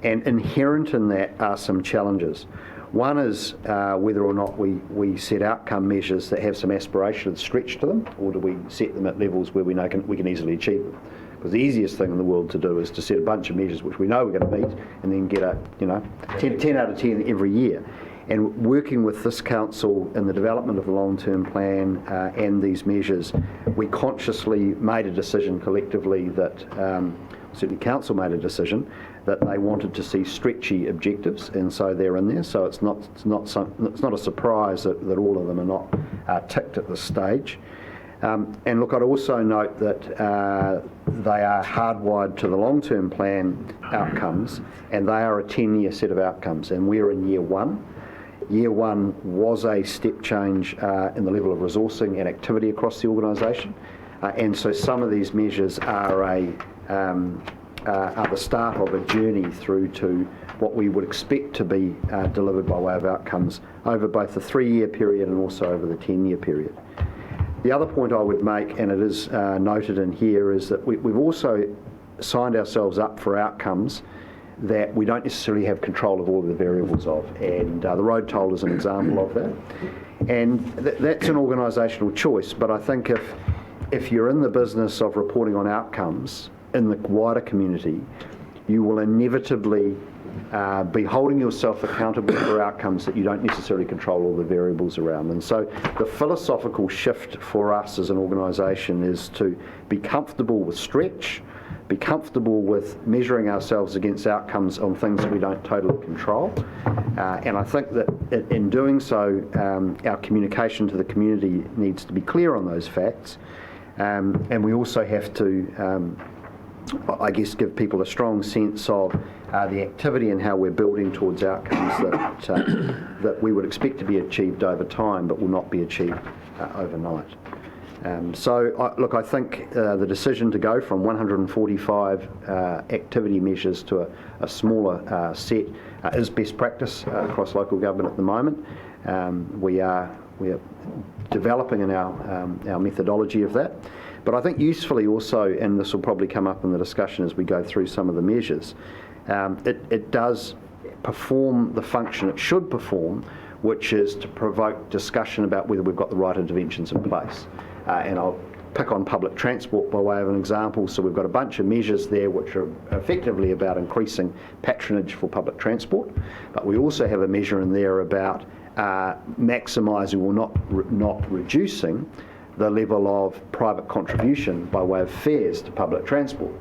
And inherent in that are some challenges. One is whether or not we set outcome measures that have some aspiration and stretch to them, or do we set them at levels where we know we can easily achieve them? Because the easiest thing in the world to do is to set a bunch of measures which we know we're going to meet, and then get a 10 out of 10 every year. And working with this council in the development of the long-term plan and these measures, we consciously made a decision collectively that, certainly council made a decision, that they wanted to see stretchy objectives, and so they're in there. So it's not a surprise that all of them are not ticked at this stage. And look, I'd also note that they are hardwired to the long-term plan outcomes, and they are a 10-year set of outcomes, and we're in year one. Year one was a step change in the level of resourcing and activity across the organisation, and so some of these measures are the start of a journey through to what we would expect to be delivered by way of outcomes over both the 3-year period and also over the 10-year period. The other point I would make, and it is noted in here, is that we've also signed ourselves up for outcomes that we don't necessarily have control of all of the variables of, and the road toll is an example of that. And that's an organisational choice, but I think if you're in the business of reporting on outcomes in the wider community, you will inevitably be holding yourself accountable for outcomes that you don't necessarily control all the variables around. And so the philosophical shift for us as an organisation is to be comfortable with stretch, be comfortable with measuring ourselves against outcomes on things that we don't totally control. And I think that in doing so, our communication to the community needs to be clear on those facts. And we also have to, I guess, give people a strong sense of the activity and how we're building towards outcomes that we would expect to be achieved over time, but will not be achieved overnight. Look, I think the decision to go from 145 activity measures to a smaller set is best practice across local government at the moment. We are developing in our methodology of that. But I think usefully also, and this will probably come up in the discussion as we go through some of the measures, it does perform the function it should perform, which is to provoke discussion about whether we've got the right interventions in place. And I'll pick on public transport by way of an example. So we've got a bunch of measures there which are effectively about increasing patronage for public transport, but we also have a measure in there about maximising or not reducing the level of private contribution by way of fares to public transport.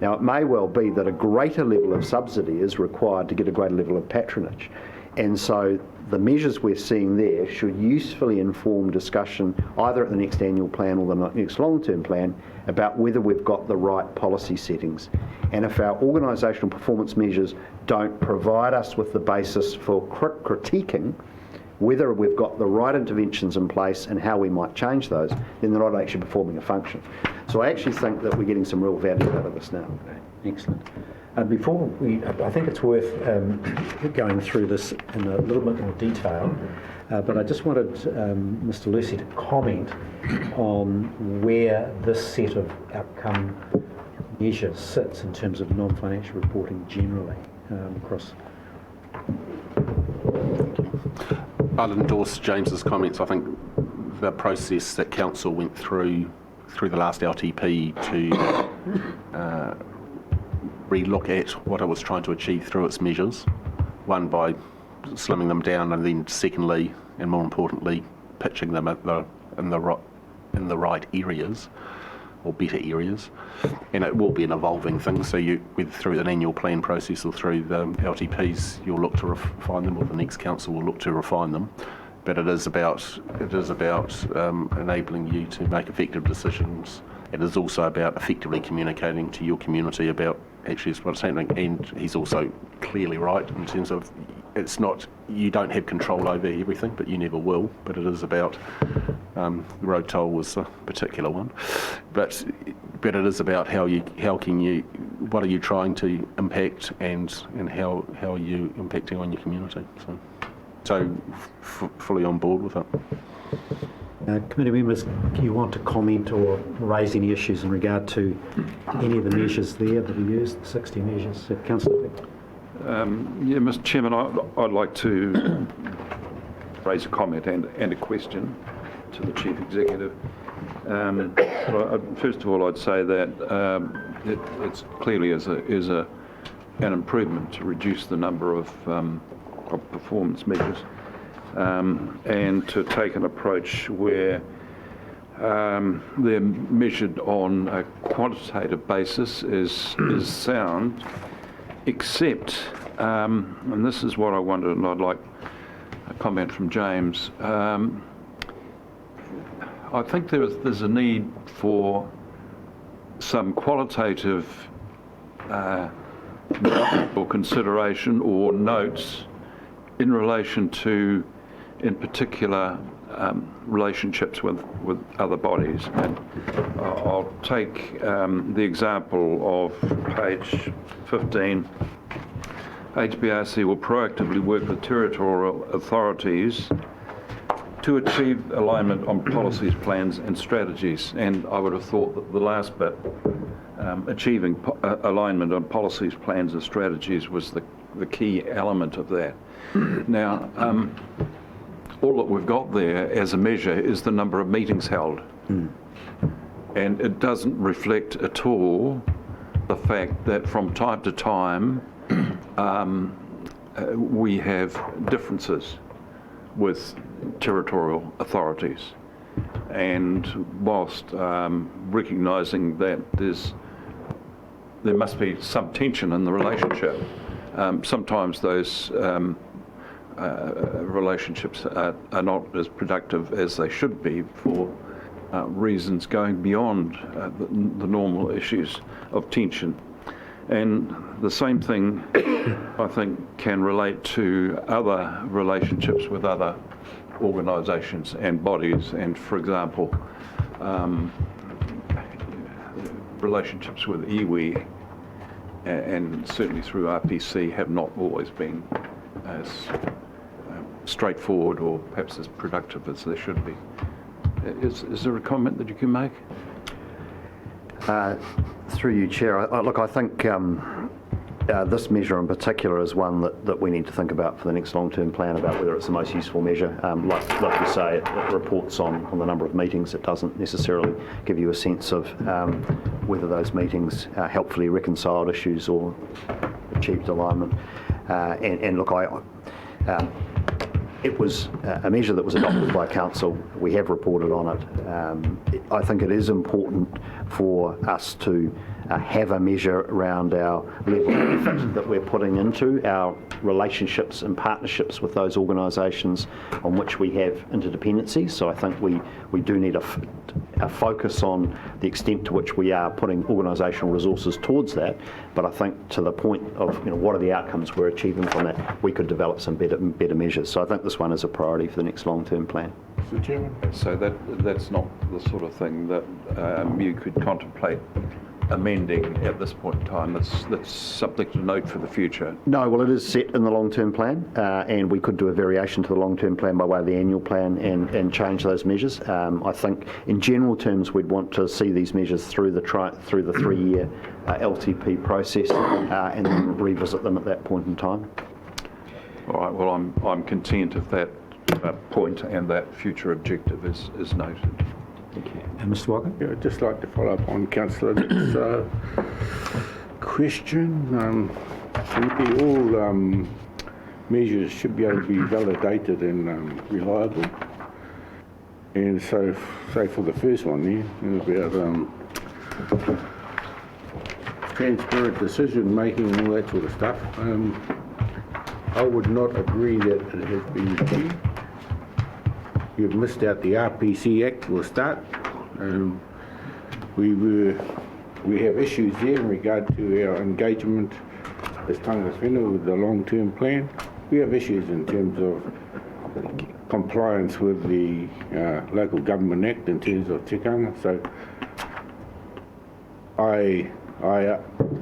Now, it may well be that a greater level of subsidy is required to get a greater level of patronage. And so the measures we're seeing there should usefully inform discussion either at the next annual plan or the next long-term plan about whether we've got the right policy settings. And if our organisational performance measures don't provide us with the basis for critiquing whether we've got the right interventions in place and how we might change those, then they're not actually performing a function. So I actually think that we're getting some real value out of this now. Okay, excellent. Before I think it's worth going through this in a little bit more detail. But I just wanted Mr. Lucy to comment on where this set of outcome measures sits in terms of non-financial reporting generally across. I'll endorse James's comments. I think the process that Council went through the last LTP to re-look at what it was trying to achieve through its measures, one by slimming them down, and then secondly, and more importantly, pitching them in the right areas, or better areas. And it will be an evolving thing, so you, whether through an annual plan process or through the LTPs, you'll look to refine them, or the next council will look to refine them. But it is about enabling you to make effective decisions. It is also about effectively communicating to your community about actually what's happening. And he's also clearly right in terms of it's not, you don't have control over everything, but you never will. But it is about, the road toll was a particular one, but it is about what are you trying to impact, and how are you impacting on your community. So fully on board with it. Committee members, do you want to comment or raise any issues in regard to any of the measures there that are used, the 60 measures? Councillor Dick. Yeah, Mr. Chairman, I'd like to raise a comment and a question to the Chief Executive. First of all, I'd say that it's clearly an improvement to reduce the number of performance measures, and to take an approach where they're measured on a quantitative basis is sound, except, and this is what I wondered, and I'd like a comment from James. I think there's a need for some qualitative or consideration or notes in relation to, in particular, relationships with other bodies. And I'll take the example of page 15. HBRC will proactively work with territorial authorities to achieve alignment on policies, plans and strategies. And I would have thought that the last bit, achieving alignment on policies, plans and strategies, was the key element of that. Now, all that we've got there as a measure is the number of meetings held. And it doesn't reflect at all the fact that from time to time we have differences with territorial authorities. And whilst recognising that there must be some tension in the relationship, sometimes those relationships are not as productive as they should be for reasons going beyond the normal issues of tension. And the same thing, I think, can relate to other relationships with other organisations and bodies. And for example, relationships with iwi and certainly through RPC have not always been as straightforward or perhaps as productive as they should be. Is there a comment that you can make? Through you, Chair. Look, I think this measure in particular is one that we need to think about for the next long-term plan, about whether it's the most useful measure. Like you say, it reports on the number of meetings. It doesn't necessarily give you a sense of whether those meetings helpfully reconciled issues or achieved alignment. And look, it was a measure that was adopted by Council. We have reported on it. I think it is important for us to have a measure around our level of effort that we're putting into our relationships and partnerships with those organisations on which we have interdependencies. So I think we do need a focus on the extent to which we are putting organisational resources towards that. But I think to the point of what are the outcomes we're achieving from that, we could develop some better measures. So I think this one is a priority for the next long-term plan. Mr. Chairman. So that's not the sort of thing that you could contemplate amending at this point in time. That's something to note for the future. No, well, it is set in the long-term plan, and we could do a variation to the long-term plan by way of the annual plan and change those measures. I think, in general terms, we'd want to see these measures through the 3-year LTP process, and then revisit them at that point in time. All right. Well, I'm content if that point and that future objective is noted. And Mr. Walker? Yeah, I'd just like to follow up on Councillor Dick's question. Simply all measures should be able to be validated and reliable. And so, say for the first one there, about transparent decision making and all that sort of stuff, I would not agree that it has been achieved. You've missed out the RPC Act for a start. We have issues there in regard to our engagement as tangata whenua with the long-term plan. We have issues in terms of compliance with the Local Government Act in terms of tikanga. So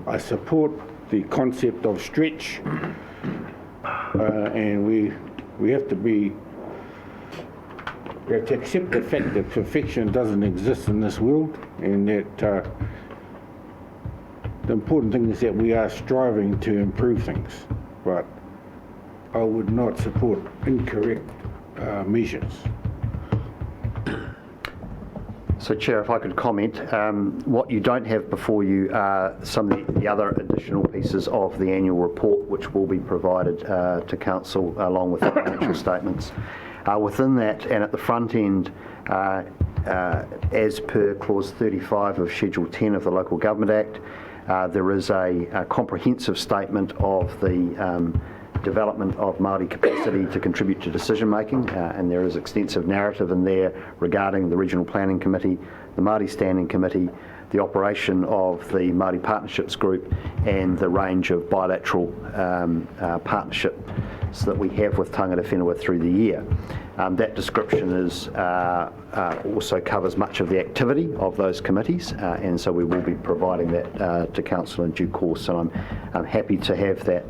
I support the concept of stretch, and we have to accept the fact that perfection doesn't exist in this world, and that the important thing is that we are striving to improve things. But I would not support incorrect measures. So, Chair, if I could comment, what you don't have before you are some of the other additional pieces of the annual report, which will be provided to Council along with the financial statements. Within that, and at the front end, as per Clause 35 of Schedule 10 of the Local Government Act, there is a comprehensive statement of the development of Māori capacity to contribute to decision making, and there is extensive narrative in there regarding the Regional Planning Committee, the Māori Standing Committee, the operation of the Māori Partnerships Group, and the range of bilateral partnerships that we have with tangata whenua through the year. That description is also covers much of the activity of those committees, and so we will be providing that to Council in due course, and I'm happy to have that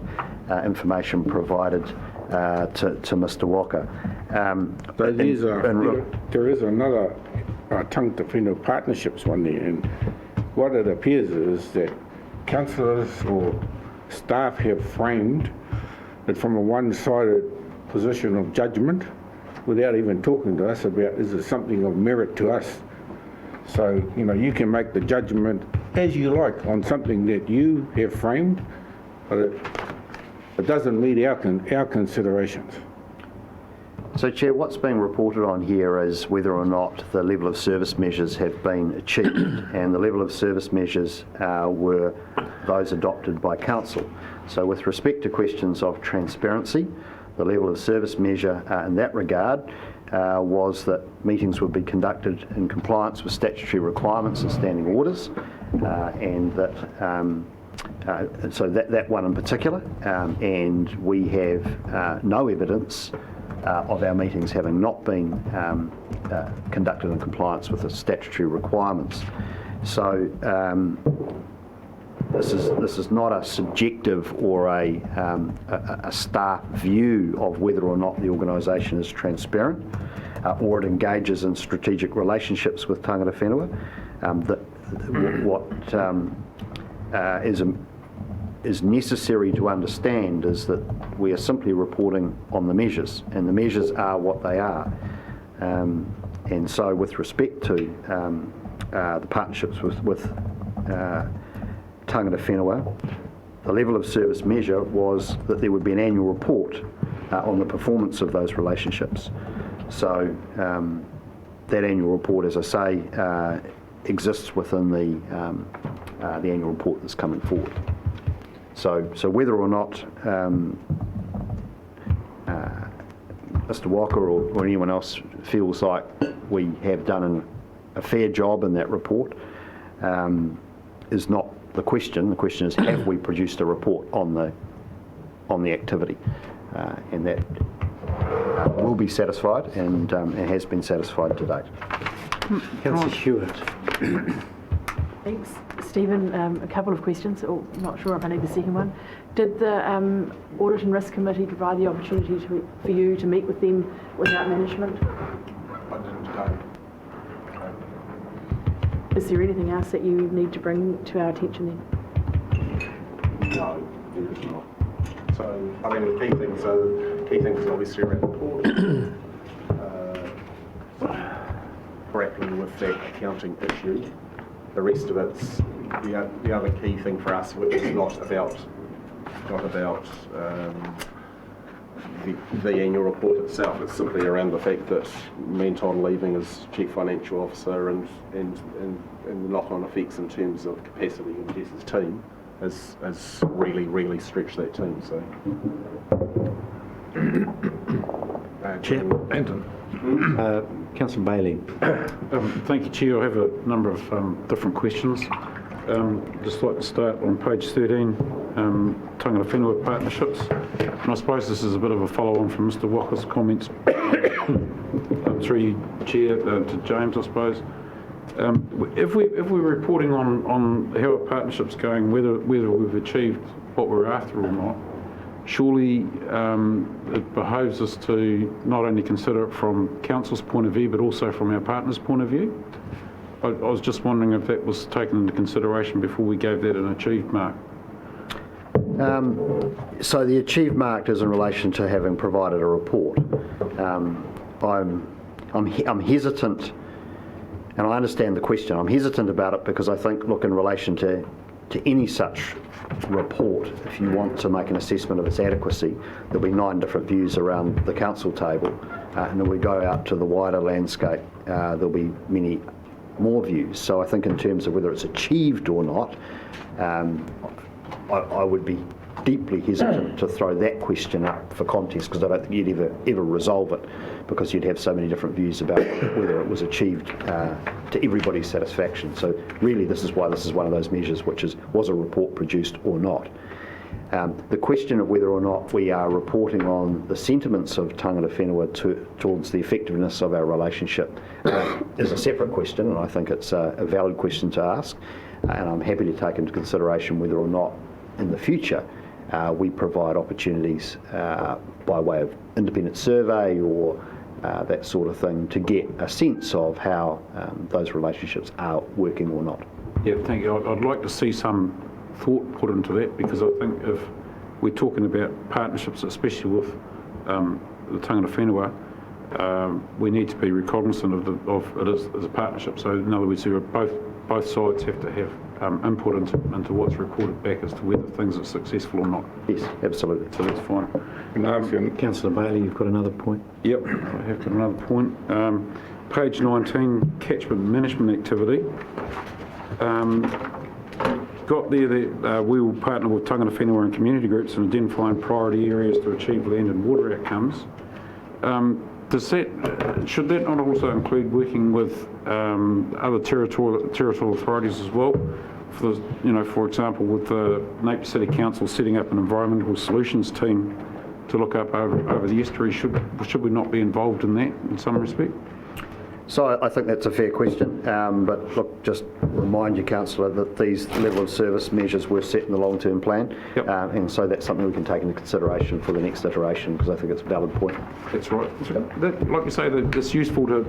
information provided to Mr. Walker. So there is another tangata whenua partnerships one there, and what it appears is that councillors or staff have framed it from a one-sided position of judgment without even talking to us about is it something of merit to us. So, you can make the judgment as you like on something that you have framed, but it doesn't meet our considerations. So, Chair, what's being reported on here is whether or not the level of service measures have been achieved, and the level of service measures were those adopted by Council. So with respect to questions of transparency, the level of service measure in that regard was that meetings would be conducted in compliance with statutory requirements and standing orders, and that so that one in particular, and we have no evidence of our meetings having not been conducted in compliance with the statutory requirements. So this is not a subjective or a staff view of whether or not the organisation is transparent or it engages in strategic relationships with tangata whenua. What is necessary to understand is that we are simply reporting on the measures, and the measures are what they are. And so with respect to the partnerships with tangata whenua, the level of service measure was that there would be an annual report on the performance of those relationships. So that annual report, as I say, exists within the annual report that's coming forward. So whether or not Mr. Walker or anyone else feels like we have done a fair job in that report is not the question. The question is, have we produced a report on the activity, and that will be satisfied and has been satisfied to date. Councillor Hewitt. Thanks, Stephen, a couple of questions, or not sure if I need the second one. Did the Audit and Risk Committee provide the opportunity for you to meet with them without management? I didn't go. Is there anything else that you need to bring to our attention then? No, there is not. So, I mean, the key things obviously around the port. Grappling with that accounting issue. The rest of it's the other key thing for us, which is not about the annual report itself. It's simply around the fact that Menton leaving as Chief Financial Officer and the knock-on effects in terms of capacity in Jess's team has really stretched that team. So, Chair. Anton. Councillor Bailey. Thank you, Chair. I have a number of different questions. Just like to start on page 13, Tangata Whenua partnerships. And I suppose this is a bit of a follow-on from Mr Walker's comments through you, Chair, to James, I suppose. If we're reporting on how our partnership's going, whether we've achieved what we're after or not, surely it behoves us to not only consider it from Council's point of view, but also from our partners' point of view. I was just wondering if that was taken into consideration before we gave that an achieved mark. So the achieved mark is in relation to having provided a report. I'm hesitant, and I understand the question. I'm hesitant about it because I think, look, in relation to any such report, if you want to make an assessment of its adequacy, there'll be 9 different views around the council table, and then we go out to the wider landscape, there'll be many more views. So I think in terms of whether it's achieved or not, I would be deeply hesitant to throw that question up for contest, because I don't think you'd ever resolve it, because you'd have so many different views about whether it was achieved to everybody's satisfaction. So really this is why this is one of those measures which is, was a report produced or not? The question of whether or not we are reporting on the sentiments of Tangata Whenua towards the effectiveness of our relationship is a separate question, and I think it's a valid question to ask, and I'm happy to take into consideration whether or not in the future we provide opportunities by way of independent survey or that sort of thing to get a sense of how those relationships are working or not. Yeah, thank you. I'd like to see some thought put into that, because I think if we're talking about partnerships, especially with the Tangata Whenua, we need to be recognizant of it as a partnership. So in other words, both sides have to have input into what's reported back as to whether things are successful or not. Yes, absolutely. So that's fine. Councillor Bailey, you've got another point. Yep, I have got another point. Page 19, catchment management activity. Got there that we will partner with Tangata Whenua and community groups in identifying priority areas to achieve land and water outcomes. Should that not also include working with other territorial authorities as well? For example, with the Napier City Council setting up an environmental solutions team to look up over the estuary, should we not be involved in that in some respect? So I think that's a fair question, but look, just remind you, Councillor, that these level of service measures were set in the long-term plan, yep. And so that's something we can take into consideration for the next iteration, because I think it's a valid point. That's right. Like you say, it's useful to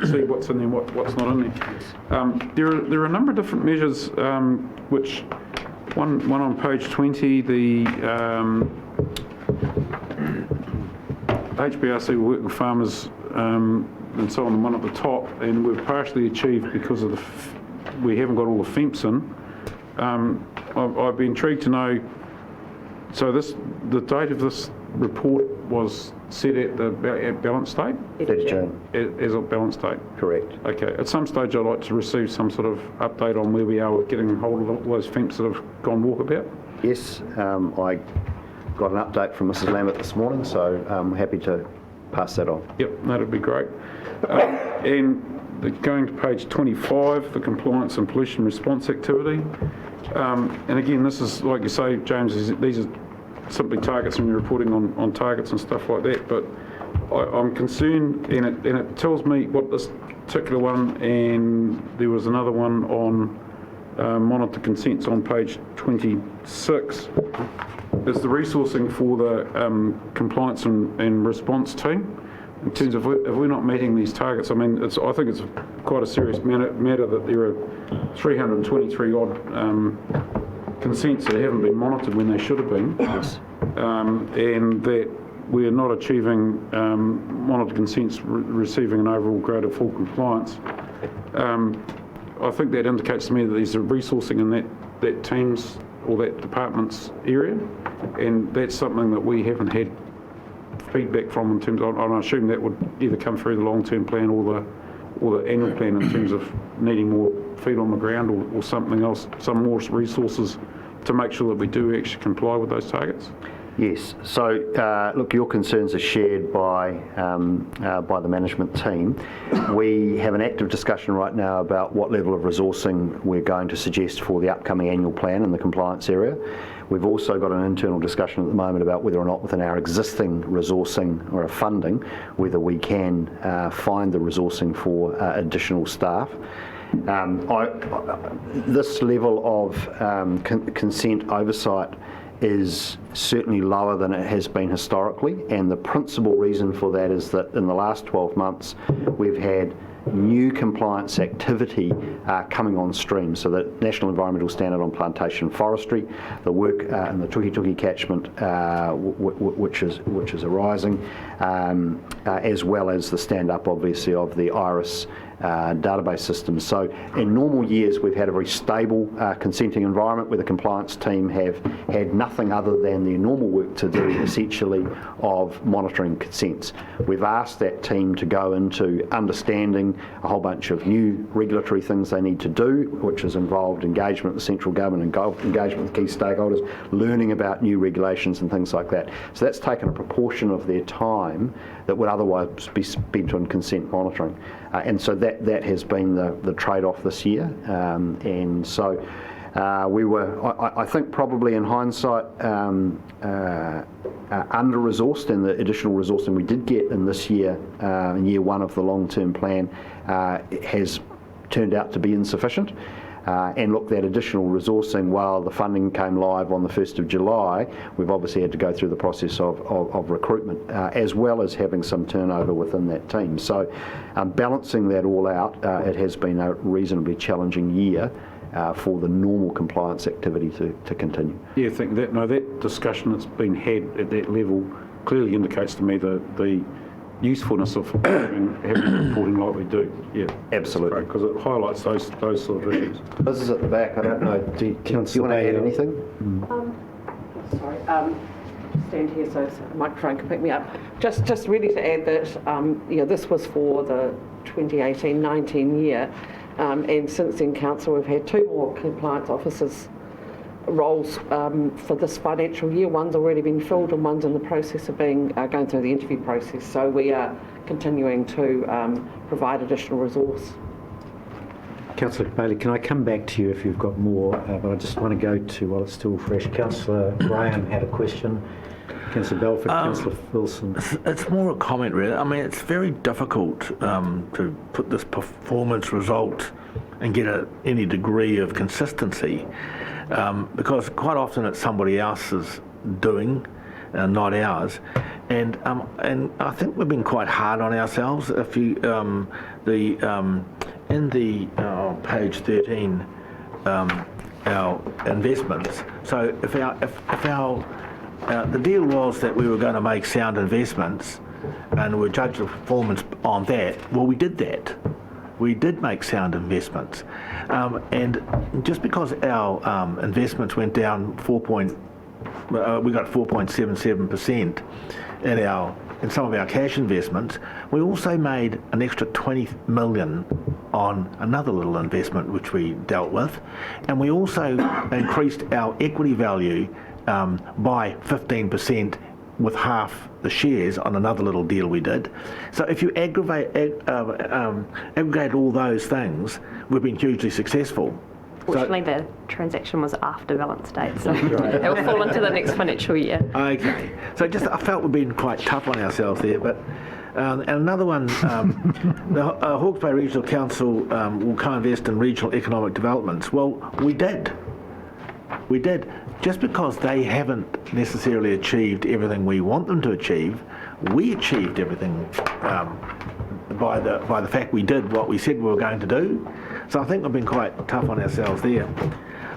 see what's in there and what's not in there. There are a number of different measures, which one on page 20, the HBRC will work with farmers and so on, the one at the top, and we've partially achieved because of we haven't got all the FEMPs in. I'd be intrigued to know, so the date of this report was set at balance date? 30 June. As of balance date? Correct. Okay, at some stage I'd like to receive some sort of update on where we are with getting hold of all those FEMPs that have gone walkabout. Yes, I got an update from Mrs Lambert this morning, so I'm happy to pass that on. Yep, that'd be great. And going to page 25, the compliance and pollution response activity. And again, this is, like you say, James, these are simply targets and you're reporting on targets and stuff like that, but I'm concerned, and it tells me what this particular one, and there was another one on monitor consents on page 26 is the resourcing for the compliance and response team. In terms of if we're not meeting these targets, I mean, I think it's quite a serious matter that there are 323 odd consents that haven't been monitored when they should have been, and that we're not achieving monitored consents receiving an overall grade of full compliance. I think that indicates to me that there's a resourcing in that team's or that department's area, and that's something that we haven't had feedback from in terms of, I assume that would either come through the long-term plan or the annual plan in terms of needing more feet on the ground or something else, some more resources to make sure that we do actually comply with those targets. Yes. So, look, your concerns are shared by the management team. We have an active discussion right now about what level of resourcing we're going to suggest for the upcoming annual plan in the compliance area. We've also got an internal discussion at the moment about whether or not within our existing resourcing or funding, whether we can find the resourcing for additional staff. This level of consent oversight is certainly lower than it has been historically, and the principal reason for that is that in the last 12 months we've had new compliance activity coming on stream. So the National Environmental Standard on Plantation Forestry, the work in the Tuki catchment, which is arising, as well as the stand-up obviously of the IRIS database system. So in normal years we've had a very stable consenting environment where the compliance team have had nothing other than their normal work to do essentially of monitoring consents. We've asked that team to go into understanding a whole bunch of new regulatory things they need to do, which has involved engagement with the central government and engagement with key stakeholders, learning about new regulations and things like that. So that's taken a proportion of their time that would otherwise be spent on consent monitoring. And so that has been the trade-off this year. And so we were, I think probably in hindsight, under-resourced, and the additional resourcing we did get in this year, in year one of the long-term plan, has turned out to be insufficient. And look, that additional resourcing, while the funding came live on the 1st of July, we've obviously had to go through the process of recruitment, as well as having some turnover within that team. So balancing that all out, it has been a reasonably challenging year for the normal compliance activity to continue. Yeah, I think that discussion that's been had at that level clearly indicates to me the usefulness of having reporting like we do. Yeah, absolutely. Because it highlights those sort of issues. This is at the back. I don't know. Do you want to add anything? Sorry. Stand here so the microphone can pick me up. Just really to add that this was for the 2018-19 year, and since then, Council, we've had 2 more compliance officers roles for this financial year. One's already been filled and one's in the process of going through the interview process. So we are continuing to provide additional resource. Councillor Bailey, can I come back to you if you've got more, but I just want to go to, while it's still fresh, Councillor Graham had a question. Councillor Belford, Councillor Wilson. It's more a comment really. I mean, it's very difficult to put this performance result and get any degree of consistency because quite often it's somebody else's doing, not ours. And I think we've been quite hard on ourselves. If you in the page 13, our investments. So if our the deal was that we were going to make sound investments, and we judged the performance on that. Well, we did that. We did make sound investments, and just because our investments went down we got 4.77% in some of our cash investments. We also made an extra 20 million on another little investment which we dealt with, and we also increased our equity value by 15% with half the shares on another little deal we did. So if you aggregate all those things, we've been hugely successful. Fortunately, the transaction was after balance date, so it will fall into the next financial year. Okay. So I felt we've been quite tough on ourselves there, but And another one, the Hawke's Bay Regional Council will co-invest in regional economic developments. Well, we did. We did. Just because they haven't necessarily achieved everything we want them to achieve, we achieved everything by the fact we did what we said we were going to do. So I think we've been quite tough on ourselves there.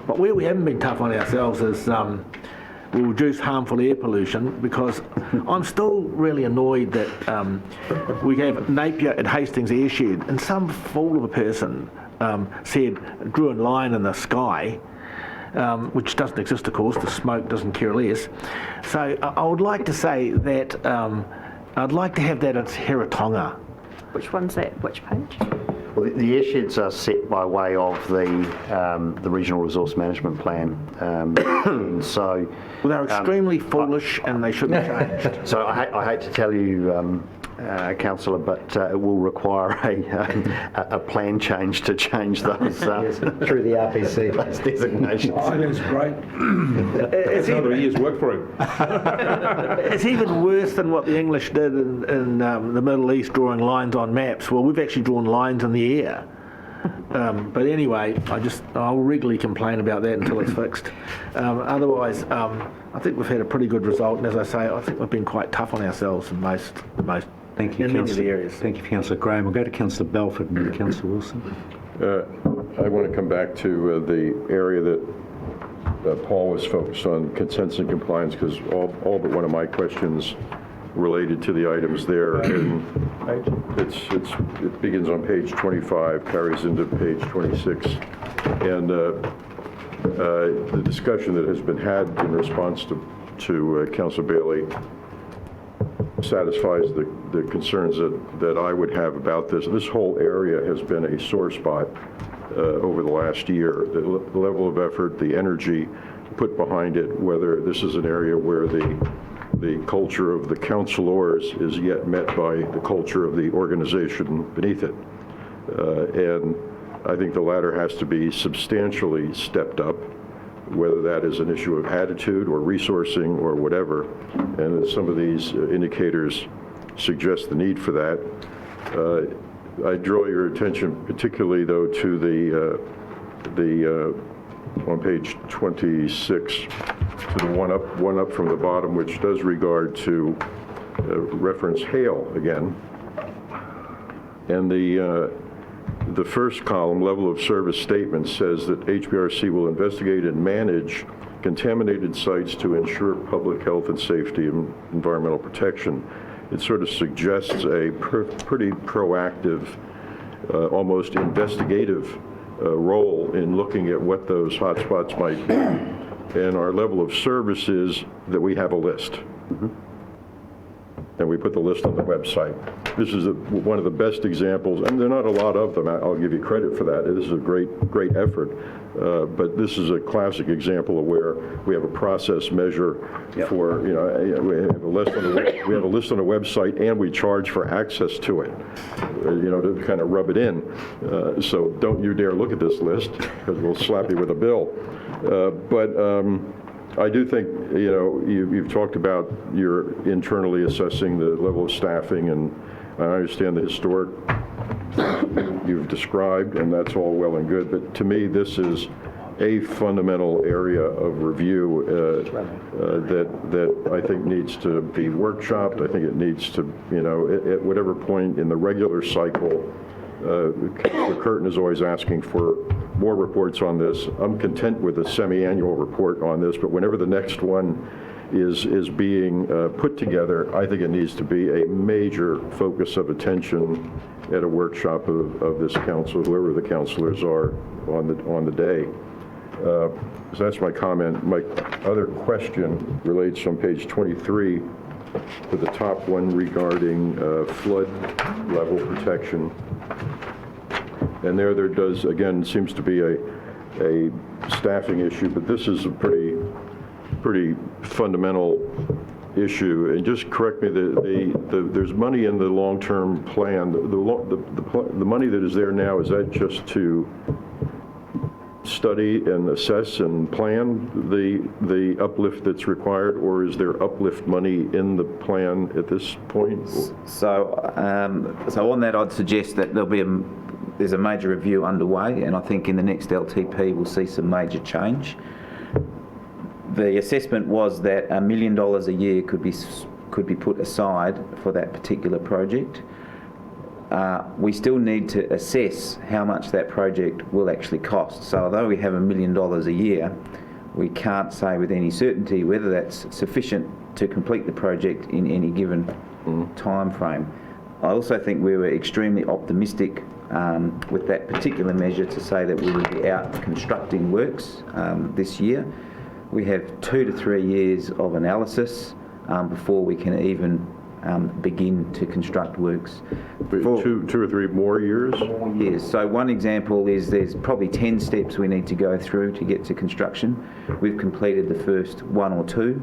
But where we haven't been tough on ourselves is we'll reduce harmful air pollution, because I'm still really annoyed that we have Napier at Hastings Airshed, and some fool of a person drew a line in the sky, which doesn't exist, of course. The smoke doesn't care less. So I would like to say that I'd like to have that at Heratonga. Which one's that? Which page? Well, the airsheds are set by way of the Regional Resource Management Plan. And so, well, they're extremely foolish and they shouldn't be changed. So I hate to tell you, Councillor, but it will require a plan change to change those through the RPC. Those designations. I think it's great. It's another year's work for him. It's even worse than what the English did in the Middle East, drawing lines on maps. Well, we've actually drawn lines in the air. But anyway, I'll regularly complain about that until it's fixed. Otherwise, I think we've had a pretty good result, and as I say, I think we've been quite tough on ourselves in most. Thank you, Councillor. Thank you, Councillor Graham. We'll go to Councillor Belford and then Councillor Wilson. I want to come back to the area that Paul was focused on, consensus and compliance, because all but one of my questions related to the items there. And it begins on page 25, carries into page 26, and the discussion that has been had in response to Councillor Bailey satisfies the concerns that I would have about this. This whole area has been a sore spot over the last year. The level of effort, the energy put behind it, whether this is an area where the culture of the councillors is yet met by the culture of the organization beneath it. And I think the latter has to be substantially stepped up, whether that is an issue of attitude or resourcing or whatever. And some of these indicators suggest the need for that. I draw your attention particularly, though, to the on page 26, to the one up from the bottom, which does regard to reference hail again. And the first column, level of service statement, says that HBRC will investigate and manage contaminated sites to ensure public health and safety and environmental protection. It sort of suggests a pretty proactive, almost investigative role in looking at what those hotspots might be. And our level of service is that we have a list. Mm-hmm. And we put the list on the website. This is one of the best examples, and there are not a lot of them. I'll give you credit for that. This is a great effort. But this is a classic example of where we have a process measure for, we have a list on the website, and we charge for access to it, to kind of rub it in. So don't you dare look at this list, because we'll slap you with a bill. I do think, you've talked about your internally assessing the level of staffing, and I understand the historic you've described, and that's all well and good, but to me, this is a fundamental area of review that I think needs to be workshopped. I think it needs to, at whatever point in the regular cycle, Councilor Curtin is always asking for more reports on this. I'm content with a semi-annual report on this, but whenever the next one is being put together, I think it needs to be a major focus of attention at a workshop of this council, whoever the councilors are on the day. So that's my comment. My other question relates on page 23 to the top one regarding flood level protection. And there does, again, seems to be a staffing issue, but this is a pretty fundamental issue. And just correct me, there's money in the long-term plan. The money that is there now, is that just to study and assess and plan the uplift that's required, or is there uplift money in the plan at this point? So on that, I'd suggest that there's a major review underway, and I think in the next LTP we'll see some major change. The assessment was that $1 million a year could be put aside for that particular project. We still need to assess how much that project will actually cost. So although we have $1 million a year, we can't say with any certainty whether that's sufficient to complete the project in any given time frame. I also think we were extremely optimistic with that particular measure to say that we would be out constructing works this year. We have 2 to 3 years of analysis before we can even begin to construct works. Two or three more years? Yes. So one example is there's probably 10 steps we need to go through to get to construction. We've completed the first 1 or 2.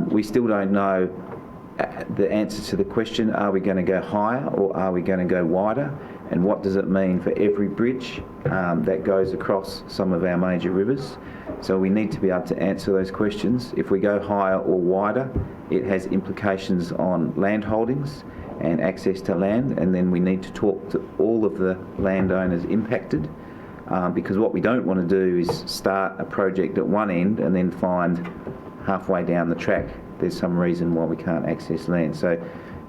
We still don't know the answer to the question, are we going to go higher or are we going to go wider? And what does it mean for every bridge that goes across some of our major rivers? So we need to be able to answer those questions. If we go higher or wider, it has implications on land holdings and access to land, and then we need to talk to all of the landowners impacted, because what we don't want to do is start a project at one end and then find halfway down the track there's some reason why we can't access land. So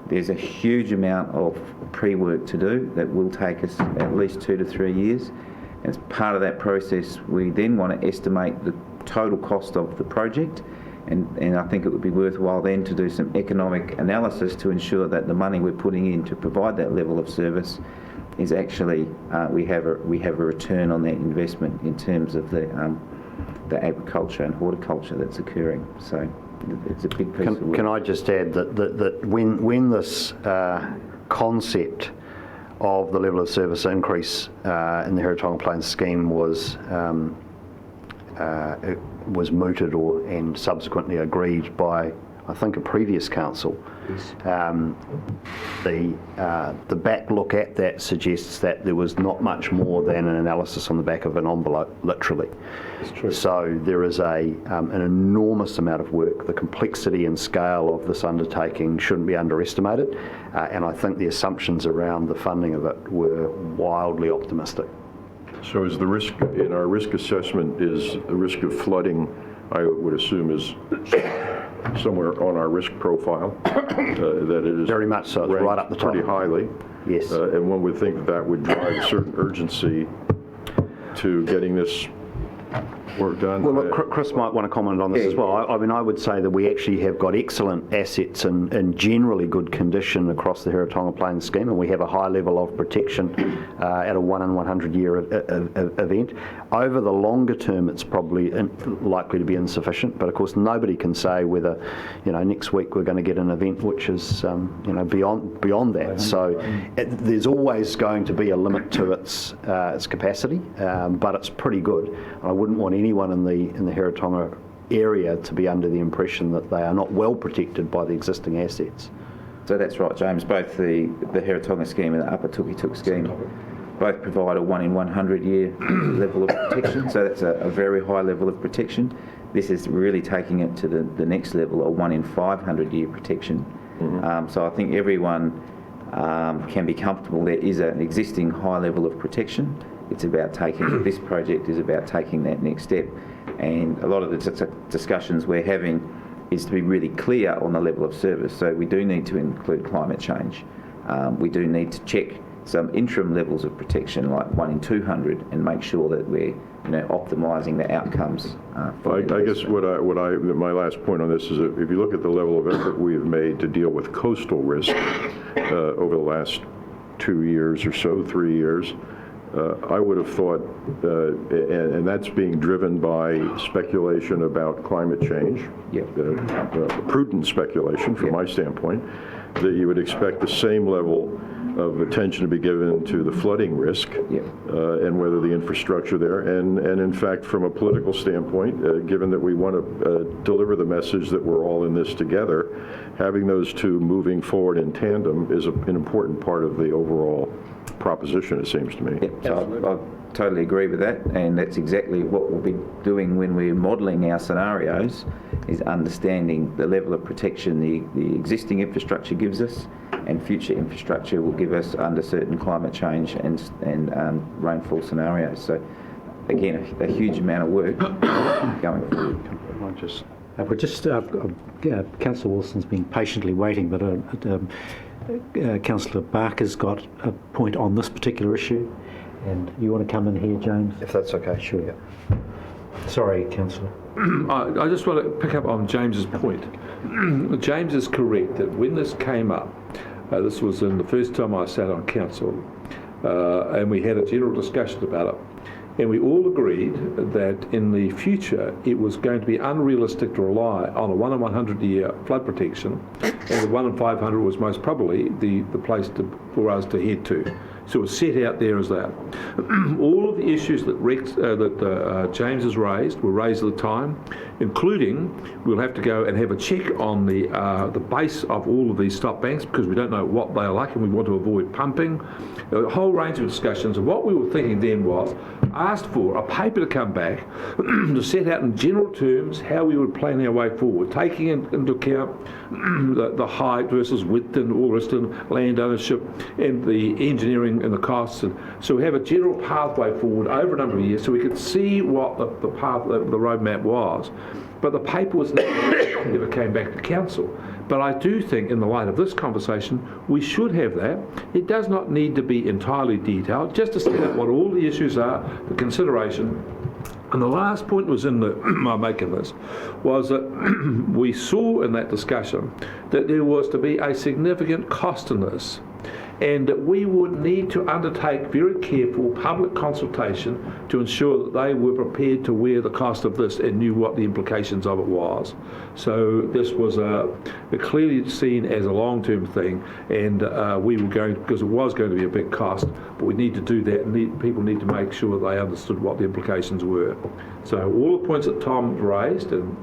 there's a huge amount of pre-work to do that will take us at least 2 to 3 years. As part of that process, we then want to estimate the total cost of the project, and I think it would be worthwhile then to do some economic analysis to ensure that the money we're putting in to provide that level of service is actually we have a return on that investment in terms of the agriculture and horticulture that's occurring. So it's a big piece of work. Can I just add that when this concept of the level of service increase in the Heretaunga Plains scheme was mooted and subsequently agreed by, I think, a previous council. Yes. The back look at that suggests that there was not much more than an analysis on the back of an envelope, literally. That's true. So there is an enormous amount of work. The complexity and scale of this undertaking shouldn't be underestimated, and I think the assumptions around the funding of it were wildly optimistic. So is the risk, in our risk assessment, is the risk of flooding, I would assume, is somewhere on our risk profile, that it is very much so, it's right up the top. Pretty highly. Yes. And one would think that would drive a certain urgency to getting this work done. Well, look, Chris might want to comment on this as well. I mean, I would say that we actually have got excellent assets in generally good condition across the Heretaunga Plains scheme, and we have a high level of protection at a 1 in 100 year event. Over the longer term, it's probably likely to be insufficient, but of course nobody can say whether, next week we're going to get an event which is, beyond that. So there's always going to be a limit to its capacity, but it's pretty good. I wouldn't want anyone in the Heretaunga area to be under the impression that they are not well protected by the existing assets. So that's right, James. Both the Heretaunga scheme and the Upper Tukituk scheme both provide a 1 in 100 year level of protection. So that's a very high level of protection. This is really taking it to the next level, a 1 in 500 year protection. Mm-hmm. So I think everyone can be comfortable there is an existing high level of protection. It's about this project is about taking that next step. And a lot of the discussions we're having is to be really clear on the level of service. So we do need to include climate change. We do need to check some interim levels of protection, like 1 in 200, and make sure that we're optimising the outcomes. I guess my last point on this is that if you look at the level of effort we have made to deal with coastal risk over the last 2 years or so, 3 years, I would have thought, and that's being driven by speculation about climate change, prudent speculation from my standpoint, that you would expect the same level of attention to be given to the flooding risk and whether the infrastructure there. And in fact, from a political standpoint, given that we want to deliver the message that we're all in this together, having those two moving forward in tandem is an important part of the overall proposition, it seems to me. Yep, so I totally agree with that, and that's exactly what we'll be doing when we're modelling our scenarios, is understanding the level of protection the existing infrastructure gives us, and future infrastructure will give us under certain climate change and rainfall scenarios. So again, a huge amount of work going forward. Councillor Wilson's been patiently waiting, but Councillor Barker's got a point on this particular issue, and you want to come in here, James? If that's okay. Sure. Yeah. Sorry, Councillor. I just want to pick up on James's point. James is correct that when this came up, this was in the first time I sat on council, and we had a general discussion about it. And we all agreed that in the future it was going to be unrealistic to rely on a 1 in 100 year flood protection, and the 1 in 500 was most probably the place for us to head to. So it was set out there as that. All of the issues that James has raised were raised at the time, including we'll have to go and have a check on the base of all of these stop banks, because we don't know what they are like and we want to avoid pumping. A whole range of discussions, and what we were thinking then was asked for a paper to come back to set out in general terms how we would plan our way forward, taking into account the height versus width and all the rest of land ownership and the engineering and the costs. And so we have a general pathway forward over a number of years so we could see what the roadmap was. But the paper was never came back to council. But I do think, in the light of this conversation, we should have that. It does not need to be entirely detailed, just to set out what all the issues are, the consideration. And the last point was in my making this, was that we saw in that discussion that there was to be a significant cost in this, and that we would need to undertake very careful public consultation to ensure that they were prepared to wear the cost of this and knew what the implications of it was. So this was clearly seen as a long-term thing, and we were going, because it was going to be a big cost, but we need to do that, and people need to make sure they understood what the implications were. So all the points that Tom raised, and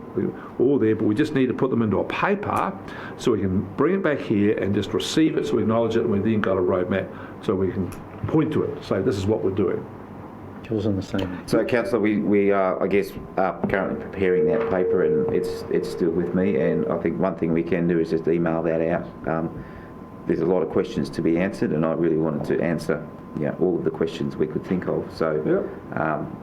all there, but we just need to put them into a paper so we can bring it back here and just receive it, so we acknowledge it, and we then got a roadmap so we can point to it, say this is what we're doing. Jules on the same. So, Councillor, we are, I guess, currently preparing that paper, and it's still with me. And I think one thing we can do is just email that out. There's a lot of questions to be answered, and I really wanted to answer, all of the questions we could think of. So,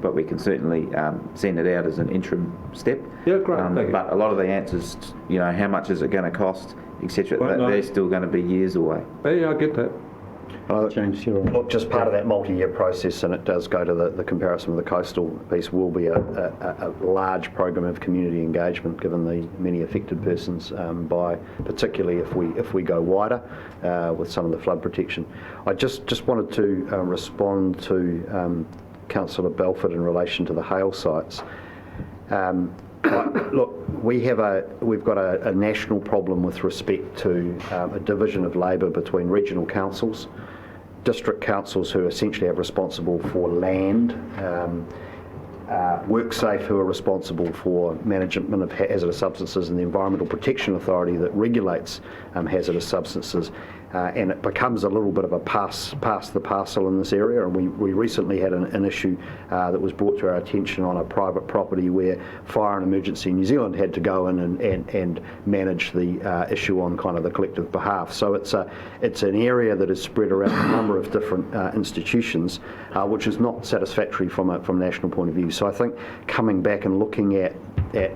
but we can certainly send it out as an interim step. Yeah, great. But a lot of the answers, how much is it going to cost, etc., they're still going to be years away. Yeah, I get that. James, you're on. Look, just part of that multi-year process, and it does go to the comparison of the coastal piece, will be a large program of community engagement, given the many affected persons particularly if we go wider with some of the flood protection. I just wanted to respond to Councillor Belford in relation to the hail sites. Look, we've got a national problem with respect to a division of labour between regional councils, district councils who essentially are responsible for land, WorkSafe who are responsible for management of hazardous substances, and the Environmental Protection Authority that regulates hazardous substances. And it becomes a little bit of a pass the parcel in this area, and we recently had an issue that was brought to our attention on a private property where Fire and Emergency New Zealand had to go in and manage the issue on kind of the collective behalf. So it's an area that is spread around a number of different institutions, which is not satisfactory from a national point of view. So I think coming back and looking at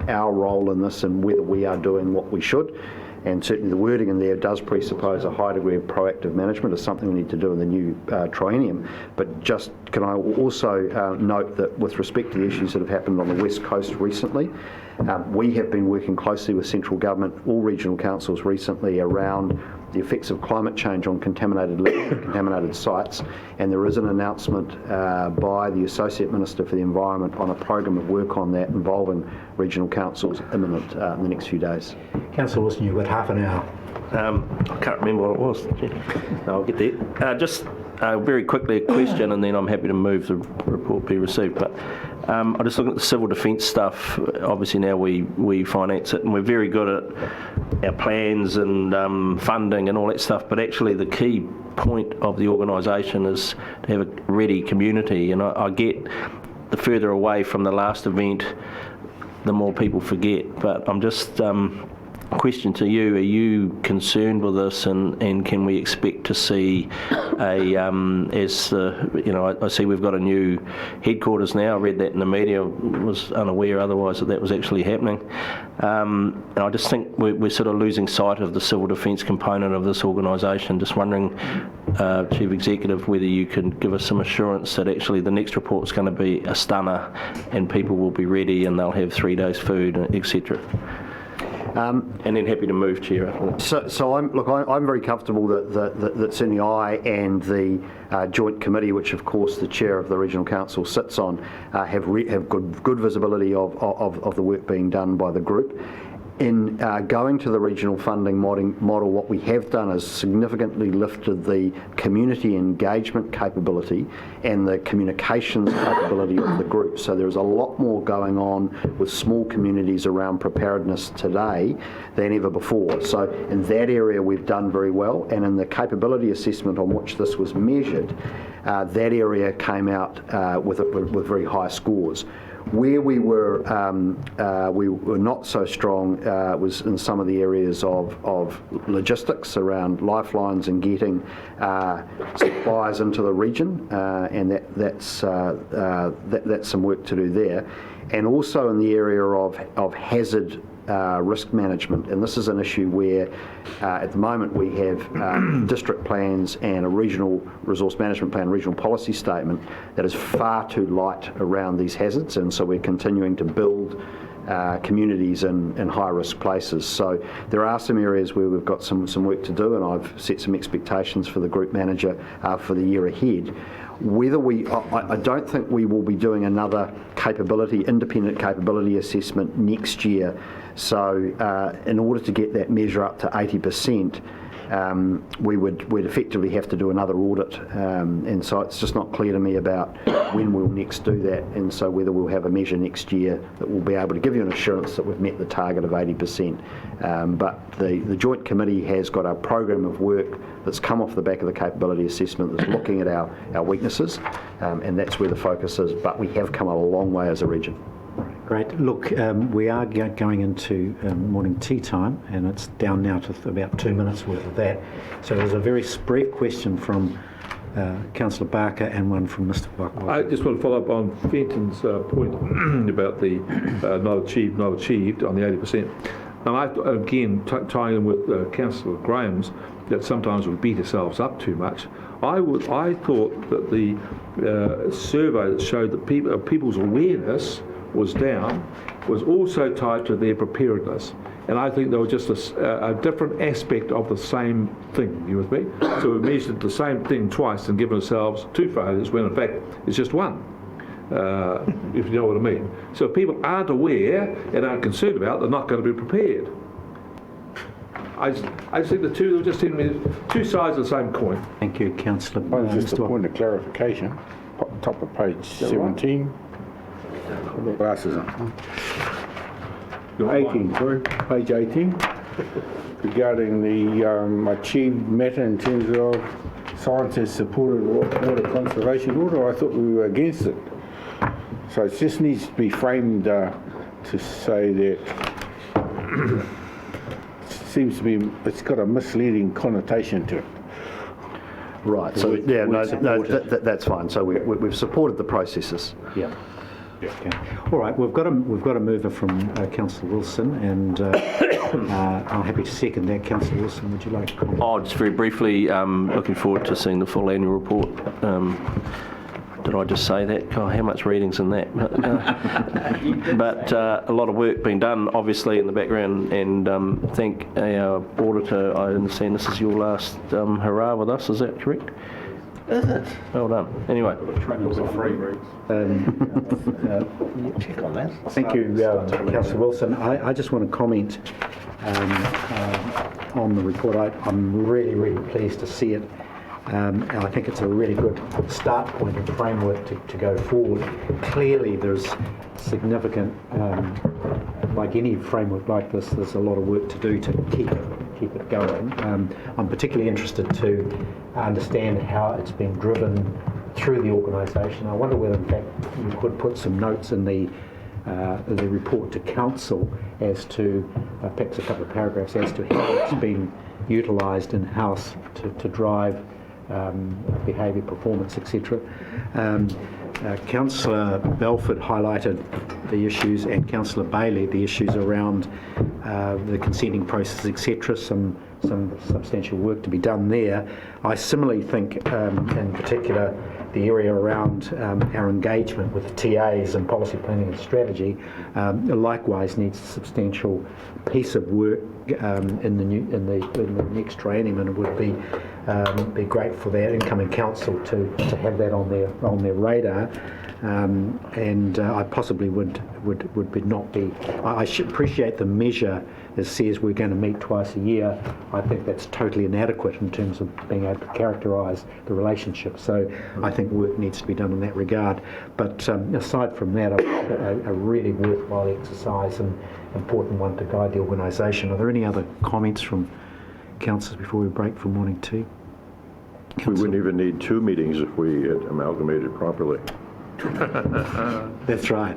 our role in this and whether we are doing what we should, and certainly the wording in there does presuppose a high degree of proactive management, is something we need to do in the new triennium. But just can I also note that with respect to the issues that have happened on the West Coast recently, we have been working closely with central government, all regional councils recently, around the effects of climate change on contaminated land, contaminated sites, and there is an announcement by the Associate Minister for the Environment on a program of work on that involving regional councils imminent in the next few days. Councillor Wilson, you've got half an hour. I can't remember what it was. I'll get there. Just very quickly a question, and then I'm happy to move the report be received. But I just look at the civil defence stuff. Obviously now we finance it, and we're very good at our plans and funding and all that stuff, but actually the key point of the organisation is to have a ready community, and I get the further away from the last event, the more people forget. But I'm just question to you, are you concerned with this, and can we expect to see I see we've got a new headquarters now. I read that in the media, was unaware otherwise that was actually happening. And I just think we're sort of losing sight of the civil defence component of this organisation. Just wondering, Chief Executive, whether you can give us some assurance that actually the next report's going to be a stunner and people will be ready and they'll have 3 days food, etc. And then happy to move, Chair. So I'm very comfortable that certainly I and the Joint Committee, which of course the Chair of the Regional Council sits on, have good visibility of the work being done by the group. In going to the regional funding model, what we have done is significantly lifted the community engagement capability and the communications capability of the group. So there's a lot more going on with small communities around preparedness today than ever before. So in that area we've done very well, and in the capability assessment on which this was measured, that area came out with very high scores. Where we were not so strong was in some of the areas of logistics around lifelines and getting supplies into the region, and that's some work to do there, and also in the area of hazard risk management. And this is an issue where at the moment we have district plans and a regional resource management plan, regional policy statement that is far too light around these hazards, and so we're continuing to build communities in high risk places. So there are some areas where we've got some work to do, and I've set some expectations for the group manager for the year ahead. I don't think we will be doing another independent capability assessment next year. So in order to get that measure up to 80%, we'd effectively have to do another audit, and so it's just not clear to me about when we'll next do that, and so whether we'll have a measure next year that will be able to give you an assurance that we've met the target of 80%. But the Joint Committee has got a program of work that's come off the back of the capability assessment that's looking at our weaknesses, and that's where the focus is, but we have come a long way as a region. Great. Look, we are going into morning tea time, and it's down now to about 2 minutes worth of that. So there's a very brief question from Councillor Barker and one from Mr. Buckworth. I just want to follow up on Fenton's point about the not achieved on the 80%. And again, tying in with Councillor Graham's, that sometimes we beat ourselves up too much. I thought that the survey that showed that people's awareness was down was also tied to their preparedness, and I think they were just a different aspect of the same thing. You with me? So we measured the same thing twice and given ourselves 2 failures when in fact it's just one, if you know what I mean. So if people aren't aware and aren't concerned about, they're not going to be prepared. I just think the two just seem to be 2 sides of the same coin. Thank you, Councillor. Just a point of clarification, top of page 17. Glasses on. 18, sorry, page 18. Regarding the achieved matter in terms of science has supported water conservation order, I thought we were against it. So it just needs to be framed to say that seems to be, it's got a misleading connotation to it. Right. So yeah, no, that's fine. So we've supported the processes. Yeah. Okay. All right, we've got a mover from Councillor Wilson, and I'm happy to second that. Councillor Wilson, would you like to comment? Oh, just very briefly, looking forward to seeing the full annual report. Did I just say that? Oh, how much reading's in that? But a lot of work being done, obviously, in the background, and thank our auditor. I understand this is your last hurrah with us, is that correct? Is it? Well done. Anyway. Check on that. Thank you, Councillor Wilson. I just want to comment on the report. I'm really, really pleased to see it. And I think it's a really good start point and framework to go forward. Clearly, there's significant, like any framework like this, there's a lot of work to do to keep it going. I'm particularly interested to understand how it's been driven through the organisation. I wonder whether, in fact, you could put some notes in the report to council as to, perhaps a couple of paragraphs, as to how it's been utilised in-house to drive behaviour, performance, etc. Councillor Belford highlighted the issues, and Councillor Bailey, the issues around the consenting process, etc. Some substantial work to be done there. I similarly think, in particular, the area around our engagement with TAs and policy planning and strategy likewise needs a substantial piece of work in the next triennium, and it would be great for that incoming council to have that on their radar. And I possibly would not be. I should appreciate the measure that says we're going to meet twice a year. I think that's totally inadequate in terms of being able to characterise the relationship. So I think work needs to be done in that regard. But aside from that, a really worthwhile exercise and important one to guide the organisation. Are there any other comments from councillors before we break for morning tea? We wouldn't even need 2 meetings if we had amalgamated properly. That's right.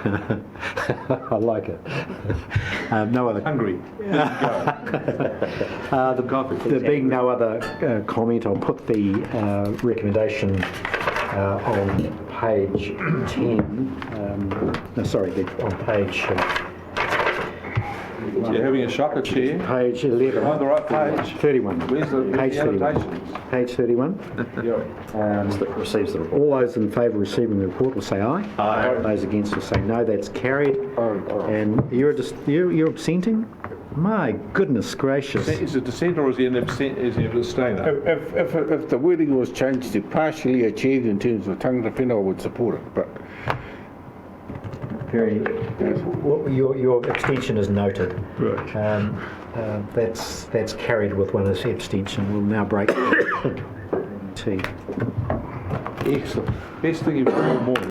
I like it. No other. Hungry. There being no other comment, I'll put the recommendation on page 10. No, sorry, on page. You're having a shocker, Chair. Page 11. On the right page. 31. Where's the page 31. annotations? Page 31. Receives the report. All those in favour of receiving the report will say aye. Aye. Those against will say no. That's carried. And you're absenting? My goodness gracious. Is it dissent or is he an abstainer? If the wording was changed to partially achieved in terms of tangata whenua, I would support it, but Your abstention is noted. right. That's carried with one abstention. We'll now break tea. Excellent. Best thing you've done all morning.